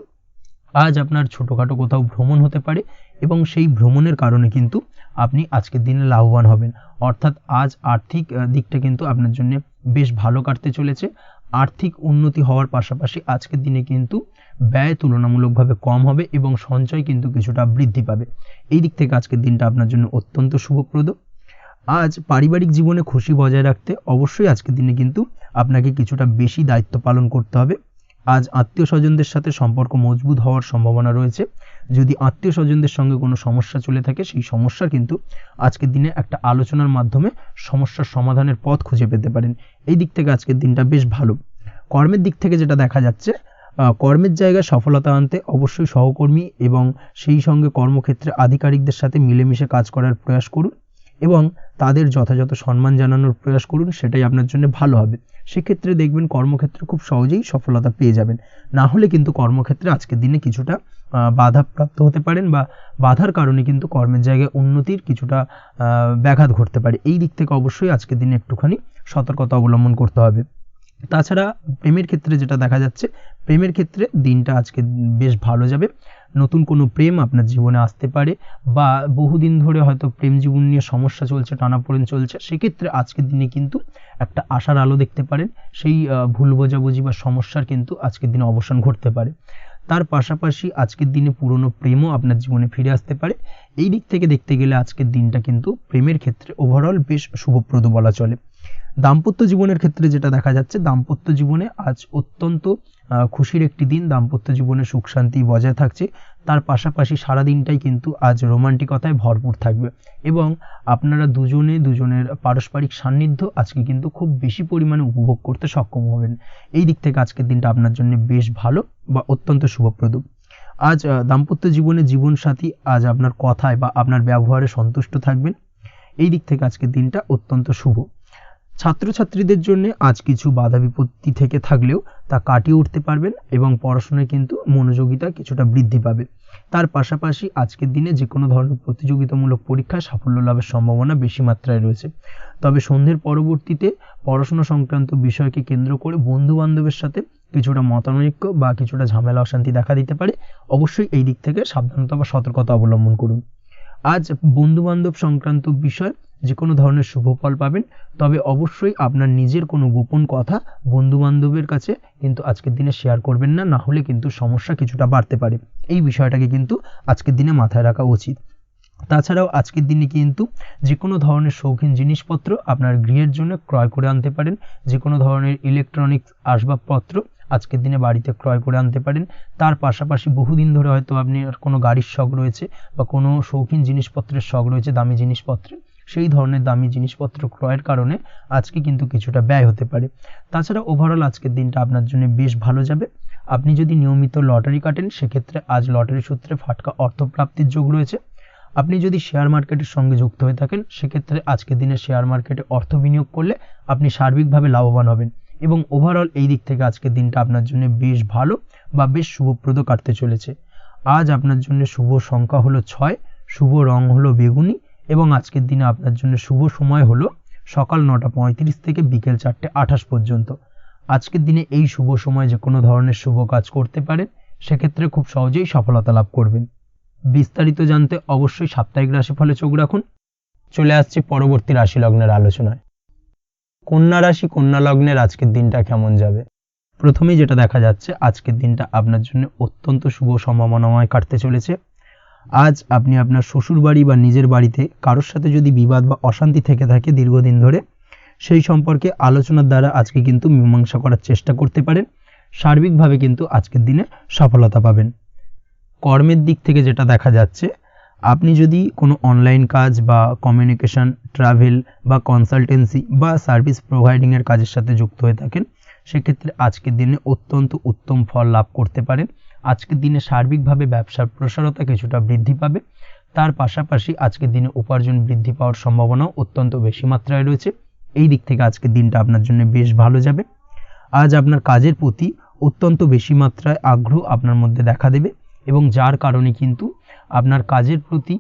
আজ আপনার ছোটোখাটো কোথাও ভ্রমণ হতে পারে এবং সেই ভ্রমণের কারণে কিন্তু আপনি আজকের দিনে লাভবান হবেন। অর্থাৎ আজ আর্থিক দিকটা কিন্তু আপনার জন্য বেশ ভালো কাটতে চলেছে। আর্থিক উন্নতি হওয়ার পাশাপাশি আজকের দিনে কিন্তু ব্যয় তুলনামূলকভাবে কম হবে এবং সঞ্চয় কিন্তু কিছুটা বৃদ্ধি পাবে। এই দিক থেকে আজকের দিনটা আপনার জন্য অত্যন্ত শুভপ্রদ। আজ পারিবারিক জীবনে খুশি বজায় রাখতে অবশ্যই আজকের দিনে কিন্তু আপনাকে কিছুটা বেশি দায়িত্ব পালন করতে হবে। আজ আত্মীয় স্বজনদের সাথে সম্পর্ক মজবুত হওয়ার সম্ভাবনা রয়েছে। যদি আত্মীয় স্বজনদের সঙ্গে কোনো সমস্যা চলে থাকে সেই সমস্যা কিন্তু আজকের দিনে একটা আলোচনার মাধ্যমে সমস্যার সমাধানের পথ খুঁজে পেতে পারেন। এই দিক থেকে আজকের দিনটা বেশ ভালো। কর্মের দিক থেকে যেটা দেখা যাচ্ছে, কর্মের জায়গায় সফলতা আনতে অবশ্যই সহকর্মী এবং সেই সঙ্গে কর্মক্ষেত্রে আধিকারিকদের সাথে মিলেমিশে কাজ করার প্রয়াস করুন এবং তাদের যথাযথ সম্মান জানানোর প্রয়াস করুন, সেটাই আপনার জন্য ভালো হবে। সেক্ষেত্রে দেখবেন কর্মক্ষেত্রে খুব সহজেই সফলতা পেয়ে যাবেন। না হলে কিন্তু কর্মক্ষেত্রে আজকের দিনে কিছুটা বাধাপ্রাপ্ত হতে পারেন বা বাধার কারণে কিন্তু কর্মের জায়গায় উন্নতির কিছুটা ব্যাঘাত ঘটতে পারে। এই দিক থেকে অবশ্যই আজকের দিনে একটুখানি সতর্কতা অবলম্বন করতে হবে। তাছাড়া প্রেমের ক্ষেত্রে যেটা দেখা যাচ্ছে, প্রেমের ক্ষেত্রে দিনটা আজকে বেশ ভালো যাবে। নতুন কোনো প্রেম আপনার জীবনে আসতে পারে, বা বহুদিন ধরে হয়তো প্রেম জীবন নিয়ে সমস্যা চলছে, টানাপোড়েন চলছে, সেক্ষেত্রে আজকের দিনে কিন্তু একটা আশার আলো দেখতে পারেন। সেই ভুল বোঝাবুঝি বা সমস্যার কিন্তু আজকের দিনে অবসান ঘটতে পারে। তার পাশাপাশি আজকের দিনে পুরনো প্রেমও আপনার জীবনে ফিরে আসতে পারে। এই দিক থেকে দেখতে গেলে আজকের দিনটা কিন্তু প্রেমের ক্ষেত্রে ওভারঅল বেশ শুভপ্রদ বলা চলে। দাম্পত্য জীবনের ক্ষেত্রে যেটা দেখা যাচ্ছে, দাম্পত্য জীবনে আজ অত্যন্ত খুশির একটি দিন। দাম্পত্য জীবনে সুখ শান্তি বজায় থাকছে। তার পাশাপাশি সারা দিনটাই কিন্তু আজ রোমান্টিকতায় ভরপুর থাকবে, এবং আপনারা দুজনের পারস্পরিক সান্নিধ্য আজকে কিন্তু খুব বেশি পরিমাণে উপভোগ করতে সক্ষম হবেন। এই দিক থেকে আজকের দিনটা আপনার জন্য বেশ ভালো বা অত্যন্ত শুভপ্রদ। আজ দাম্পত্য জীবনে জীবনসাথী আজ আপনার কথায় বা আপনার ব্যবহারে সন্তুষ্ট থাকবেন। এই দিক থেকে আজকের দিনটা অত্যন্ত শুভ। ছাত্রছাত্রীদের জন্য আজ কিছু বাধা বিপত্তি থেকে থাকলেও তা কাটিয়ে উঠতে পারবেন, এবং পড়াশোনায় কিন্তু মনোযোগিতা কিছুটা বৃদ্ধি পাবে। তার পাশাপাশি আজকের দিনে যে কোনো ধরনের প্রতিযোগিতামূলক পরীক্ষায় সাফল্য লাভের সম্ভাবনা বেশি মাত্রায় রয়েছে। তবে সন্ধ্যের পরবর্তীতে পড়াশোনা সংক্রান্ত বিষয়কে কেন্দ্র করে বন্ধু বান্ধবের সাথে কিছুটা মতানৈক্য বা কিছুটা ঝামেলা অশান্তি দেখা দিতে পারে। অবশ্যই এই দিক থেকে সাবধানতা বা সতর্কতা অবলম্বন করুন। আজ বন্ধু বান্ধব সংক্রান্ত বিষয় যে কোনো ধরনের শুভ ফল পাবেন, তবে অবশ্যই আপনার নিজের কোনো গোপন কথা বন্ধু বান্ধবের কাছে কিন্তু আজকের দিনে শেয়ার করবেন না, না হলে কিন্তু সমস্যা কিছুটা বাড়তে পারে। এই বিষয়টাকে কিন্তু আজকের দিনে মাথায় রাখা উচিত। তাছাড়াও আজকের দিনে কিন্তু যে কোনো ধরনের শৌখিন জিনিসপত্র আপনার গৃহের জন্য ক্রয় করে আনতে পারেন। যে কোনো ধরনের ইলেকট্রনিক্স আসবাবপত্র আজকের দিনে বাড়িতে ক্রয় করে আনতে পারেন। তার পাশাপাশি বহুদিন ধরে হয়তো আপনি কোনো গাড়ির শখ রয়েছে বা কোনো শৌখিন জিনিসপত্রের শখ রয়েছে, দামি জিনিসপত্রের, সেই ধরনের দামি জিনিসপত্র ক্রয়ের কারণে আজকে কিন্তু কিছুটা ব্যয় হতে পারে। তাছাড়া ওভারঅল আজকের দিনটা আপনার জন্য বেশ ভালো যাবে। আপনি যদি নিয়মিত লটারি কাটেন, সেক্ষেত্রে আজ লটারি সূত্রে ফাটকা অর্থপ্রাপ্তির যোগ রয়েছে। আপনি যদি শেয়ার মার্কেটের সঙ্গে যুক্ত হয়ে থাকেন, সেক্ষেত্রে আজকের দিনে শেয়ার মার্কেটে অর্থ বিনিয়োগ করলে আপনি সার্বিকভাবে লাভবান হবেন, এবং ওভারঅল এই দিক থেকে আজকের দিনটা আপনার জন্য বেশ ভালো বা বেশ শুভপ্রদ কাটতে চলেছে। আজ আপনার জন্য শুভ সংখ্যা হলো 6, শুভ রং হলো বেগুনি, এবং আজকের দিনে আপনার জন্য শুভ সময় হলো সকাল 9:35 থেকে বিকেল 4:28 পর্যন্ত। আজকের দিনে এই শুভ সময় যে কোনো ধরনের শুভ কাজ করতে পারেন, সেক্ষেত্রে খুব সহজেই সফলতা লাভ করবেন। বিস্তারিত জানতে অবশ্যই সাপ্তাহিক রাশিফলে চোখ রাখুন। চলে আসছি পরবর্তী রাশি লগ্নের আলোচনায়। কন্যা রাশি, কন্যা লগ্নের আজকের দিনটা কেমন যাবে? প্রথমেই যেটা দেখা যাচ্ছে, আজকের দিনটা আপনার জন্য অত্যন্ত শুভ সম্ভাবনাময় কাটতে চলেছে। আজ আপনি আপনার শ্বশুর বাড়ি বা নিজের বাড়িতে কারোর সাথে যদি বিবাদ বা অশান্তি থেকে থাকে দীর্ঘদিন ধরে, সেই সম্পর্কে আলোচনার দ্বারা আজকে কিন্তু মীমাংসা করার চেষ্টা করতে পারেন। সার্বিকভাবে কিন্তু আজকের দিনে সফলতা পাবেন। কর্মের দিক থেকে যেটা দেখা যাচ্ছে, আপনি যদি কোনো অনলাইন কাজ বা কমিউনিকেশন, ট্রাভেল বা কনসালটেন্সি বা সার্ভিস প্রোভাইডিংয়ের কাজের সাথে যুক্ত হয়ে থাকেন, সেক্ষেত্রে আজকের দিনে অত্যন্ত উত্তম ফল লাভ করতে পারেন। আজকের দিনে সার্বিকভাবে ব্যবসার প্রসারতা কিছুটা বৃদ্ধি পাবে। তার পাশাপাশি আজকের দিনে উপার্জন বৃদ্ধি পাওয়ার সম্ভাবনাও অত্যন্ত বেশি মাত্রায় রয়েছে। এই দিক থেকে আজকের দিনটা আপনার জন্য বেশ ভালো যাবে। আজ আপনার কাজের প্রতি অত্যন্ত বেশি মাত্রায় আগ্রহ আপনার মধ্যে দেখা দেবে, এবং যার কারণে কিন্তু আপনার কাজের প্রতি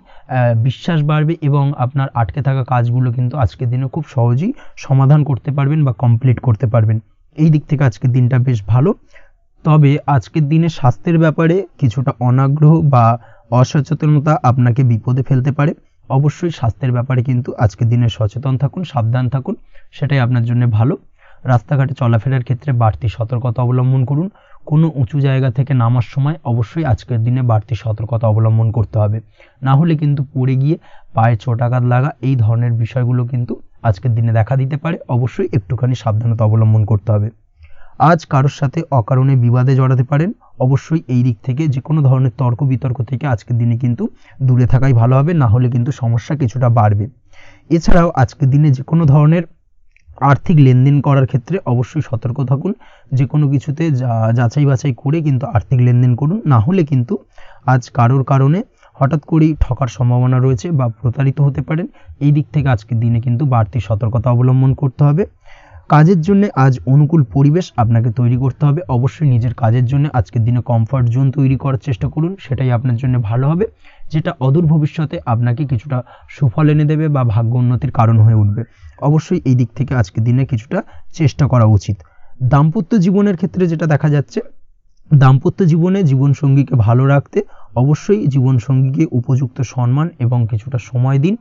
বিশ্বাস বাড়বে, এবং আপনার আটকে থাকা কাজগুলো কিন্তু আজকের দিনে খুব সহজেই সমাধান করতে পারবেন বা কমপ্লিট করতে পারবেন। এই দিক থেকে আজকের দিনটা বেশ ভালো। তবে আজকের দিনে স্বাস্থ্যের ব্যাপারে কিছুটা অনাগ্রহ বা অসচেতনতা আপনাকে বিপদে ফেলতে পারে। অবশ্যই স্বাস্থ্যের ব্যাপারে কিন্তু আজকের দিনে সচেতন থাকুন, সাবধান থাকুন, সেটাই আপনার জন্য ভালো। রাস্তাঘাটে চলাফেরার ক্ষেত্রে বাড়তি সতর্কতা অবলম্বন করুন। কোনো উঁচু জায়গা থেকে নামার সময় অবশ্যই আজকের দিনে বাড়তি সতর্কতা অবলম্বন করতে হবে, না হলে কিন্তু পড়ে গিয়ে পায়ে চোটাঘাত লাগা এই ধরনের বিষয়গুলো কিন্তু আজকের দিনে দেখা দিতে পারে। অবশ্যই একটুখানি সাবধানতা অবলম্বন করতে হবে। আজ কারোর সাথে অকারণে বিবাদে জড়াতে পারেন। অবশ্যই এই দিক থেকে যে কোনো ধরনের তর্ক বিতর্ক থেকে আজকের দিনে কিন্তু দূরে থাকাই ভালো হবে, না হলে কিন্তু সমস্যা কিছুটা বাড়বে। এছাড়াও আজকের দিনে যে কোনো ধরনের আর্থিক লেনদেন করার ক্ষেত্রে অবশ্যই সতর্ক থাকুন। যে কোনো কিছুতে যাচাই বাছাই করে কিন্তু আর্থিক লেনদেন করুন, না হলে কিন্তু আজ কারোর কারণে হঠাৎ করেই ঠকার সম্ভাবনা রয়েছে বা প্রতারিত হতে পারেন। এই দিক থেকে আজকের দিনে কিন্তু বাড়তি সতর্কতা অবলম্বন করতে হবে। কাজের জন্য আজ অনুকূল পরিবেশ আপনাকে তৈরি করতে হবে। অবশ্যই নিজের কাজের জন্য আজকের দিনে কমফর্ট জোন তৈরি করার চেষ্টা করুন, সেটাই আপনার জন্য ভালো হবে। যেটা অদূর ভবিষ্যতে আপনাকে কিছুটা সুফল এনে দেবে বা ভাগ্য উন্নতির কারণ হয়ে উঠবে। অবশ্যই এই দিক থেকে আজকের দিনে কিছুটা চেষ্টা করা উচিত। দাম্পত্য জীবনের ক্ষেত্রে যেটা দেখা যাচ্ছে, দাম্পত্য জীবনে জীবনসঙ্গীকে ভালো রাখতে অবশ্যই জীবনসঙ্গীকে উপযুক্ত সম্মান এবং কিছুটা সময় দিন।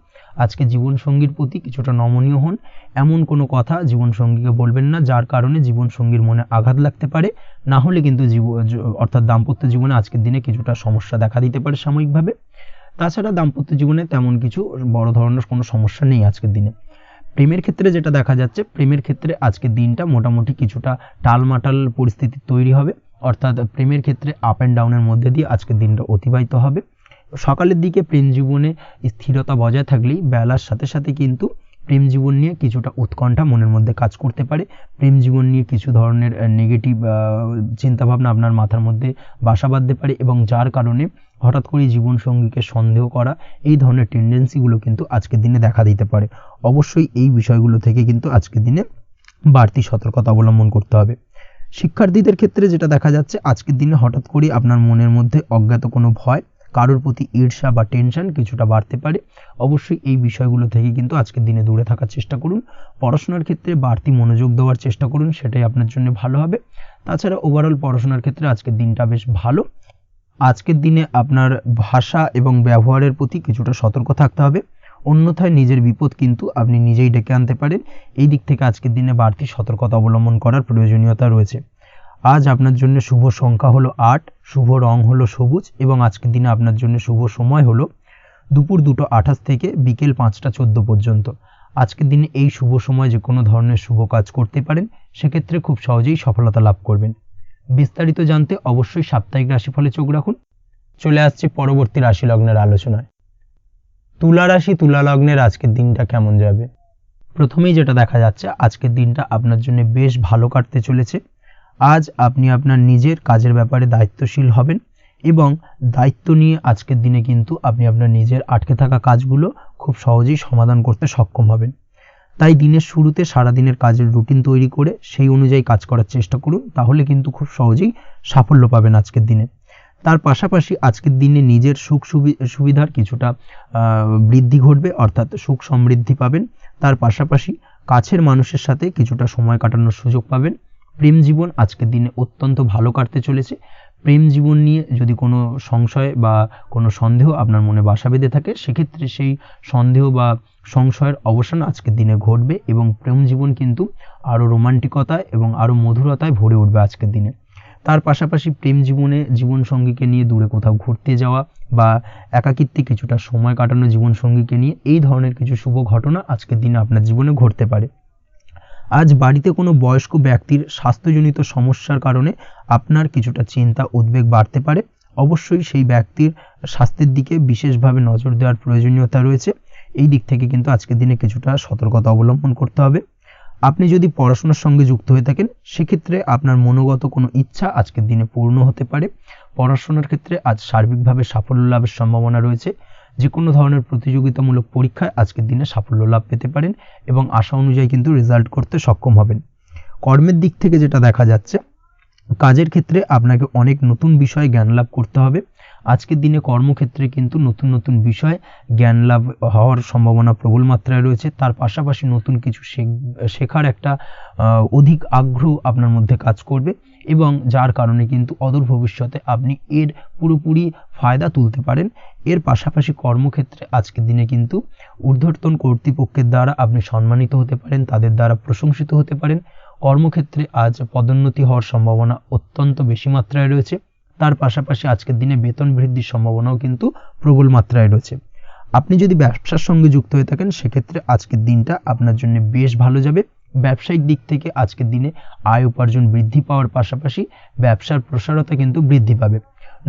আজকে জীবনসঙ্গীর প্রতি কিছুটা নমনীয় হন। এমন কোনো কথা জীবনসঙ্গীকে বলবেন না যার কারণে জীবনসঙ্গীর মনে আঘাত লাগতে পারে, না হলে কিন্তু অর্থাৎ দাম্পত্য জীবনে আজকের দিনে কিছুটা সমস্যা দেখা দিতে পারে সাময়িকভাবে। তাছাড়া দাম্পত্য জীবনে তেমন কিছু বড় ধরনের কোনো সমস্যা নেই আজকের দিনে। প্রেমের ক্ষেত্রে যেটা দেখা যাচ্ছে, প্রেমের ক্ষেত্রে আজকের দিনটা মোটামুটি কিছুটা টালমাটাল পরিস্থিতি তৈরি হবে, অর্থাৎ প্রেমের ক্ষেত্রে আপ অ্যান্ড ডাউনের মধ্যে দিয়ে আজকের দিনটা অতিবাহিত হবে। সকালের দিকে প্রেম জীবনে স্থিরতা বজায় থাকলেই বেলার সাথে সাথে কিন্তু প্রেম জীবন নিয়ে কিছুটা উৎকণ্ঠা মনের মধ্যে কাজ করতে পারে। প্রেম জীবন নিয়ে কিছু ধরনের নেগেটিভ চিন্তাভাবনা আপনার মাথার মধ্যে বাসা বাঁধতে পারে এবং যার কারণে হঠাৎ করে জীবনসঙ্গীকে সন্দেহ করা, এই ধরনের টেন্ডেন্সিগুলো কিন্তু আজকের দিনে দেখা দিতে পারে। অবশ্যই এই বিষয়গুলো থেকে কিন্তু আজকের দিনে বাড়তি সতর্কতা অবলম্বন করতে হবে। শিক্ষার্থীদের ক্ষেত্রে যেটা দেখা যাচ্ছে, আজকের দিনে হঠাৎ করে আপনার মনের মধ্যে অজ্ঞাত কোনো ভয়, কারোর প্রতি ঈর্ষা বা টেনশন কিছুটা বাড়তে পারে। অবশ্যই এই বিষয়গুলো থেকে কিন্তু আজকের দিনে দূরে থাকার চেষ্টা করুন। পড়াশোনার ক্ষেত্রে বাড়তি মনোযোগ দেওয়ার চেষ্টা করুন, সেটাই আপনার জন্য ভালো হবে। তাছাড়া ওভারঅল পড়াশোনার ক্ষেত্রে আজকের দিনটা বেশ ভালো। আজকের দিনে আপনার ভাষা এবং ব্যবহারের প্রতি কিছুটা সতর্ক থাকতে হবে, অন্যথায় নিজের বিপদ কিন্তু আপনি নিজেই ডেকে আনতে পারেন। এই দিক থেকে আজকের দিনে বাড়তি সতর্কতা অবলম্বন করার প্রয়োজনীয়তা রয়েছে। আজ আপনার জন্য শুভ সংখ্যা হলো 8, শুভ রং হলো সবুজ এবং আজকের দিনে আপনার জন্য শুভ সময় হলো দুপুর 2:28 থেকে বিকেল 5:14 পর্যন্ত। আজকের দিনে এই শুভ সময় যে কোনো ধরনের শুভ কাজ করতে পারেন, সেক্ষেত্রে খুব সহজেই সফলতা লাভ করবেন। বিস্তারিত জানতে অবশ্যই সাপ্তাহিক রাশিফলে চোখ রাখুন। চলে আসছে পরবর্তী রাশি লগ্নের আলোচনায়। তুলা রাশি, তুলা লগ্নের আজকের দিনটা কেমন যাবে? প্রথমেই যেটা দেখা যাচ্ছে, আজকের দিনটা আপনার জন্য বেশ ভালো কাটতে চলেছে। আজ আপনি আপনার নিজের কাজের ব্যাপারে দায়িত্বশীল হবেন এবং দায়িত্ব নিয়ে আজকের দিনে কিন্তু আপনি আপনার নিজের আটকে থাকা কাজগুলো খুব সহজেই সমাধান করতে সক্ষম হবেন। তাই দিনের শুরুতে সারাদিনের কাজের রুটিন তৈরি করে সেই অনুযায়ী কাজ করার চেষ্টা করুন, তাহলে কিন্তু খুব সহজেই সাফল্য পাবেন আজকের দিনে। তার পাশাপাশি আজকের দিনে নিজের সুখ সুবিধার কিছুটা বৃদ্ধি ঘটবে, অর্থাৎ সুখ সমৃদ্ধি পাবেন। তার পাশাপাশি কাছের মানুষের সাথে কিছুটা সময় কাটানোর সুযোগ পাবেন। প্রেম জীবন আজকের দিনে অত্যন্ত ভালো কাটতে চলেছে। প্রেম জীবন নিয়ে যদি কোনো সংশয় বা কোনো সন্দেহ আপনার মনে বাসা বেঁধে থাকে, সেক্ষেত্রে সেই সন্দেহ বা সংশয়ের অবসান আজকের দিনে ঘটবে এবং প্রেম জীবন কিন্তু আরও রোমান্টিকতায় এবং আরও মধুরতায় ভরে উঠবে আজকের দিনে। তার পাশাপাশি প্রেম জীবনে জীবনসঙ্গীকে নিয়ে দূরে কোথাও ঘুরতে যাওয়া বা একাকিত্বে কিছুটা সময় কাটানো জীবনসঙ্গীকে নিয়ে, এই ধরনের কিছু শুভ ঘটনা আজকের দিনে আপনার জীবনে ঘটতে পারে। আজ বাড়িতে কোনো বয়স্ক ব্যক্তির স্বাস্থ্যজনিত সমস্যার কারণে আপনার কিছুটা চিন্তা উদ্বেগ বাড়তে পারে। অবশ্যই সেই ব্যক্তির স্বাস্থ্যের দিকে বিশেষভাবে নজর দেওয়ার প্রয়োজনীয়তা রয়েছে। এই দিক থেকে কিন্তু আজকের দিনে কিছুটা সতর্কতা অবলম্বন করতে হবে। আপনি যদি পড়াশোনার সঙ্গে যুক্ত হয়ে থাকেন, সেক্ষেত্রে আপনার মনোগত কোনো ইচ্ছা আজকের দিনে পূর্ণ হতে পারে। পড়াশোনার ক্ষেত্রে আজ সার্বিকভাবে সাফল্য লাভের সম্ভাবনা রয়েছে। যে কোনো ধরনের প্রতিযোগিতামূলক পরীক্ষায় আজকের দিনে সাফল্য লাভ পেতে পারেন এবং আশা অনুযায়ী কিন্তু রেজাল্ট করতে সক্ষম হবেন। কর্মের দিক থেকে যেটা দেখা যাচ্ছে, কাজের ক্ষেত্রে আপনাকে অনেক নতুন বিষয়ে জ্ঞান লাভ করতে হবে। আজকের দিনে কর্মক্ষেত্রে কিন্তু নতুন নতুন বিষয় জ্ঞান লাভ হওয়ার সম্ভাবনা প্রবল মাত্রায় রয়েছে। তার পাশাপাশি নতুন কিছু শেখার একটা অধিক আগ্রহ আপনার মধ্যে কাজ করবে এবং যার কারণে কিন্তু অদূর ভবিষ্যতে আপনি এর পুরোপুরি ফায়দা তুলতে পারেন। এর পাশাপাশি কর্মক্ষেত্রে আজকের দিনে কিন্তু ঊর্ধ্বতন কর্তৃপক্ষের দ্বারা আপনি সম্মানিত হতে পারেন, তাদের দ্বারা প্রশংসিত হতে পারেন। কর্মক্ষেত্রে আজ পদোন্নতি হওয়ার সম্ভাবনা অত্যন্ত বেশি মাত্রায় রয়েছে। তার পাশাপাশি আজকের দিনে বেতন বৃদ্ধির সম্ভাবনাও কিন্তু প্রবল মাত্রায় রয়েছে। আপনি যদি ব্যবসার সঙ্গে যুক্ত হয়ে থাকেন, সেক্ষেত্রে আজকের দিনটা আপনার জন্য বেশ ভালো যাবে। ব্যবসায়িক দিক থেকে আজকের দিনে আয় উপার্জন বৃদ্ধি পাওয়ার পাশাপাশি ব্যবসার প্রসারতা কিন্তু বৃদ্ধি পাবে।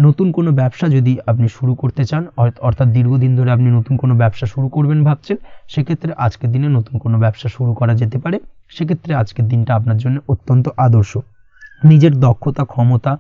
নতুন কোনো ব্যবসা যদি আপনি শুরু করতে চান, অর্থাৎ দীর্ঘদিন ধরে আপনি নতুন কোনো ব্যবসা শুরু করবেন ভাবছেন, সেক্ষেত্রে আজকের দিনে নতুন কোনো ব্যবসা শুরু করা যেতে পারে। সেক্ষেত্রে আজকের দিনটা আপনার জন্য অত্যন্ত আদর্শ। নিজের দক্ষতা, ক্ষমতা,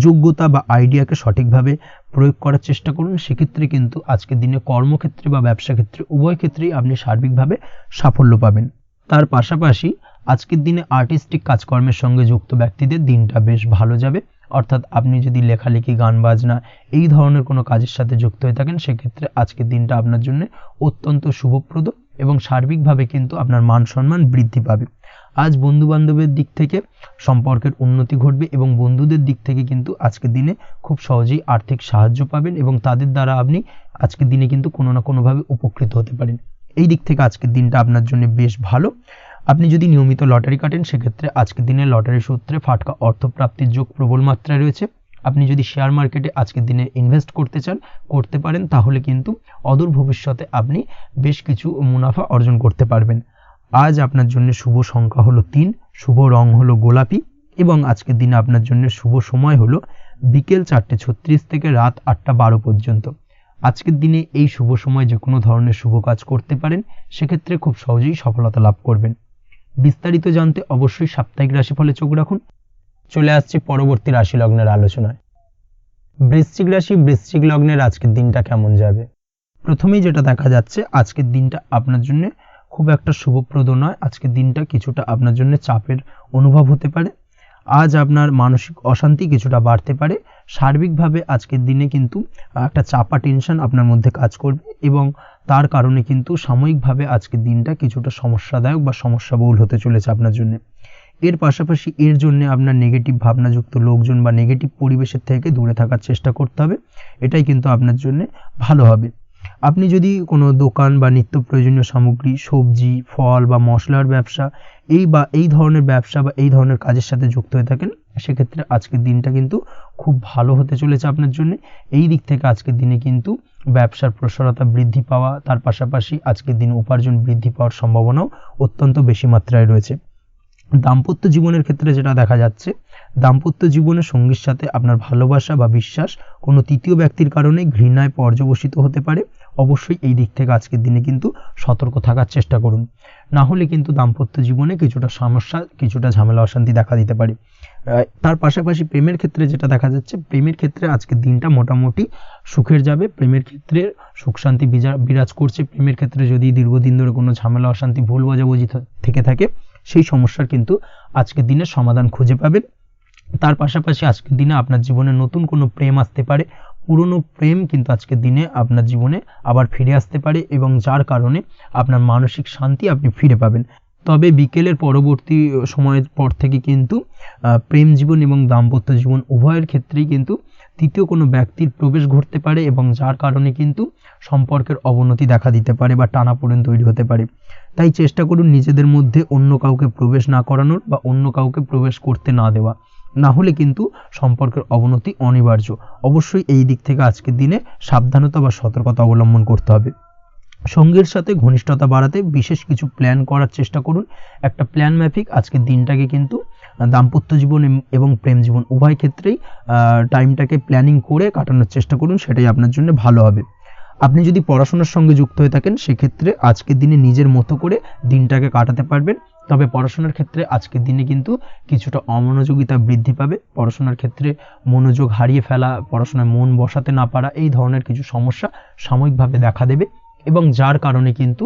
যোগ্যতা বা আইডিয়াকে সঠিকভাবে প্রয়োগ করার চেষ্টা করুন। সেক্ষেত্রে কিন্তু আজকের দিনে কর্মক্ষেত্রে বা ব্যবসা ক্ষেত্রে উভয় ক্ষেত্রেই আপনি সার্বিকভাবে সাফল্য পাবেন। তার পাশাপাশি আজকের দিনে আর্টিস্টিক কাজকর্মের সঙ্গে যুক্ত ব্যক্তিদের দিনটা বেশ ভালো যাবে। অর্থাৎ আপনি যদি লেখালেখি, গান বাজনা এই ধরনের কোনো কাজের সাথে যুক্ত হয়ে থাকেন, সেক্ষেত্রে আজকের দিনটা আপনার জন্য অত্যন্ত শুভপ্রদ এবং সার্বিকভাবে কিন্তু আপনার মান সম্মান বৃদ্ধি পাবে। আজ বন্ধু বান্ধবের দিক থেকে সম্পর্কের উন্নতি ঘটবে এবং বন্ধুদের দিক থেকে কিন্তু আজকের দিনে খুব সহজেই আর্থিক সাহায্য পাবেন এবং তাদের দ্বারা আপনি আজকের দিনে কিন্তু কোনো না কোনোভাবে উপকৃত হতে পারেন। এই দিক থেকে আজকের দিনটা আপনার জন্য বেশ ভালো। আপনি যদি নিয়মিত লটারি কাটেন, সেক্ষেত্রে আজকের দিনে লটারি সূত্রে ফাটকা অর্থপ্রাপ্তির যোগ প্রবল মাত্রায় রয়েছে। আপনি যদি শেয়ার মার্কেটে আজকের দিনে ইনভেস্ট করতে চান, করতে পারেন, তাহলে কিন্তু অদূর ভবিষ্যতে আপনি বেশ কিছু মুনাফা অর্জন করতে পারবেন। আজ আপনার জন্য শুভ সংখ্যা হলো 3, শুভ রং হলো গোলাপি এবং আজকের দিনে আপনার জন্য শুভ সময় হলো বিকেল 4:36 থেকে রাত 8:12 পর্যন্ত। আজকের দিনে এই শুভ সময় যে কোনো ধরনের শুভ কাজ করতে পারেন, সেক্ষেত্রে খুব সহজেই সফলতা লাভ করবেন। বিস্তারিত জানতে অবশ্যই সাপ্তাহিক রাশিফলে চোখ রাখুন। চলে আসছি পরবর্তী রাশি লগ্নের আলোচনায়। বৃশ্চিক রাশি, বৃশ্চিক লগ্নের আজকের দিনটা কেমন যাবে? প্রথমেই যেটা দেখা যাচ্ছে, আজকের দিনটা আপনার জন্য খুব একটা শুভপ্রদ নয়। আজকের দিনটা কিছুটা আপনার জন্য চাপের অনুভব হতে পারে। আজ আপনার মানসিক অশান্তি কিছুটা বাড়তে পারে। সার্বিকভাবে আজকের দিনে কিন্তু একটা চাপা টেনশন আপনার মধ্যে কাজ করবে এবং তার কারণে কিন্তু সাময়িকভাবে আজকের দিনটা কিছুটা সমস্যাদায়ক বা সমস্যাবহুল হতে চলেছে আপনার জন্য। এর পাশাপাশি এর জন্য আপনার নেগেটিভ ভাবনাযুক্ত লোকজন বা নেগেটিভ পরিবেশের থেকে দূরে থাকার চেষ্টা করতে হবে। এটাই কিন্তু আপনার জন্য ভালো হবে। আপনি যদি কোনো দোকান বা নিত্য প্রয়োজনীয় সামগ্রী, সবজি, ফল বা মশলার ব্যবসা এই ধরনের ব্যবসা বা এই ধরনের কাজের সাথে যুক্ত হয়ে থাকেন, সেক্ষেত্রে আজকের দিনটা কিন্তু খুব ভালো হতে চলেছে আপনার জন্য। এই দিক থেকে আজকের দিনে কিন্তু ব্যবসার প্রসারতা বৃদ্ধি পাওয়া, তার পাশাপাশি আজকের দিনে উপার্জন বৃদ্ধি পাওয়ার সম্ভাবনাও অত্যন্ত বেশি মাত্রায় রয়েছে। দাম্পত্য জীবনের ক্ষেত্রে যেটা দেখা যাচ্ছে, দাম্পত্য জীবনে সঙ্গীর সাথে আপনার ভালোবাসা বা বিশ্বাস কোনো তৃতীয় ব্যক্তির কারণে ঘৃণায় পর্যবসিত হতে পারে। অবশ্যই এই দিক থেকে আজকের দিনে কিন্তু সতর্ক থাকার চেষ্টা করুন, না হলে কিন্তু দাম্পত্য জীবনে কিছুটা সমস্যা, কিছুটা ঝামেলা অশান্তি দেখা দিতে পারে। তার পাশাপাশি প্রেমের ক্ষেত্রে যেটা দেখা যাচ্ছে, প্রেমের ক্ষেত্রে আজকের দিনটা মোটামুটি সুখের যাবে। প্রেমের ক্ষেত্রে সুখ শান্তি বিরাজ করছে। প্রেমের ক্ষেত্রে যদি দীর্ঘদিন ধরে কোনো ঝামেলা অশান্তি, ভুল বোঝাবুঝি থেকে থাকে, সেই সমস্যার কিন্তু আজকের দিনে সমাধান খুঁজে পাবেন। তার পাশাপাশি আজকের দিনে আপনার জীবনে নতুন কোনো প্রেম আসতে পারে। পুরনো প্রেম কিন্তু আজকের দিনে আপনার জীবনে আবার ফিরে আসতে পারে এবং যার কারণে আপনার মানসিক শান্তি আপনি ফিরে পাবেন। তবে বিকেলের পরবর্তী সময়ের পর থেকে কিন্তু প্রেম জীবন এবং দাম্পত্য জীবন উভয়ের ক্ষেত্রেই কিন্তু তৃতীয় কোনো ব্যক্তির প্রবেশ ঘটতে পারে এবং যার কারণে কিন্তু সম্পর্কের অবনতি দেখা দিতে পারে বা টানাপোড়েন তৈরি হতে পারে। তাই চেষ্টা করুন নিজেদের মধ্যে অন্য কাউকে প্রবেশ না করানোর বা অন্য কাউকে প্রবেশ করতে না দেওয়া, না হলে কিন্তু সম্পর্কের অবনতি অনিবার্য। অবশ্যই এই দিক থেকে আজকের দিনে সাবধানতা বা সতর্কতা অবলম্বন করতে হবে। সঙ্গীর সাথে ঘনিষ্ঠতা বাড়াতে বিশেষ কিছু প্ল্যান করার চেষ্টা করুন। একটা প্ল্যান মাফিক আজকের দিনটাকে কিন্তু দাম্পত্য জীবন এবং প্রেম জীবন উভয় ক্ষেত্রেই টাইমটাকে প্ল্যানিং করে কাটানোর চেষ্টা করুন, সেটাই আপনার জন্য ভালো হবে। আপনি যদি পড়াশোনার সঙ্গে যুক্ত হয়ে থাকেন, সেক্ষেত্রে আজকের দিনে নিজের মতো করে দিনটাকে কাটাতে পারবেন। তবে পড়াশোনার ক্ষেত্রে আজকের দিনে কিন্তু কিছুটা অমনোযোগিতা বৃদ্ধি পাবে। পড়াশোনার ক্ষেত্রে মনোযোগ হারিয়ে ফেলা, পড়াশোনায় মন বসাতে না পারা, এই ধরনের কিছু সমস্যা সাময়িকভাবে দেখা দেবে এবং যার কারণে কিন্তু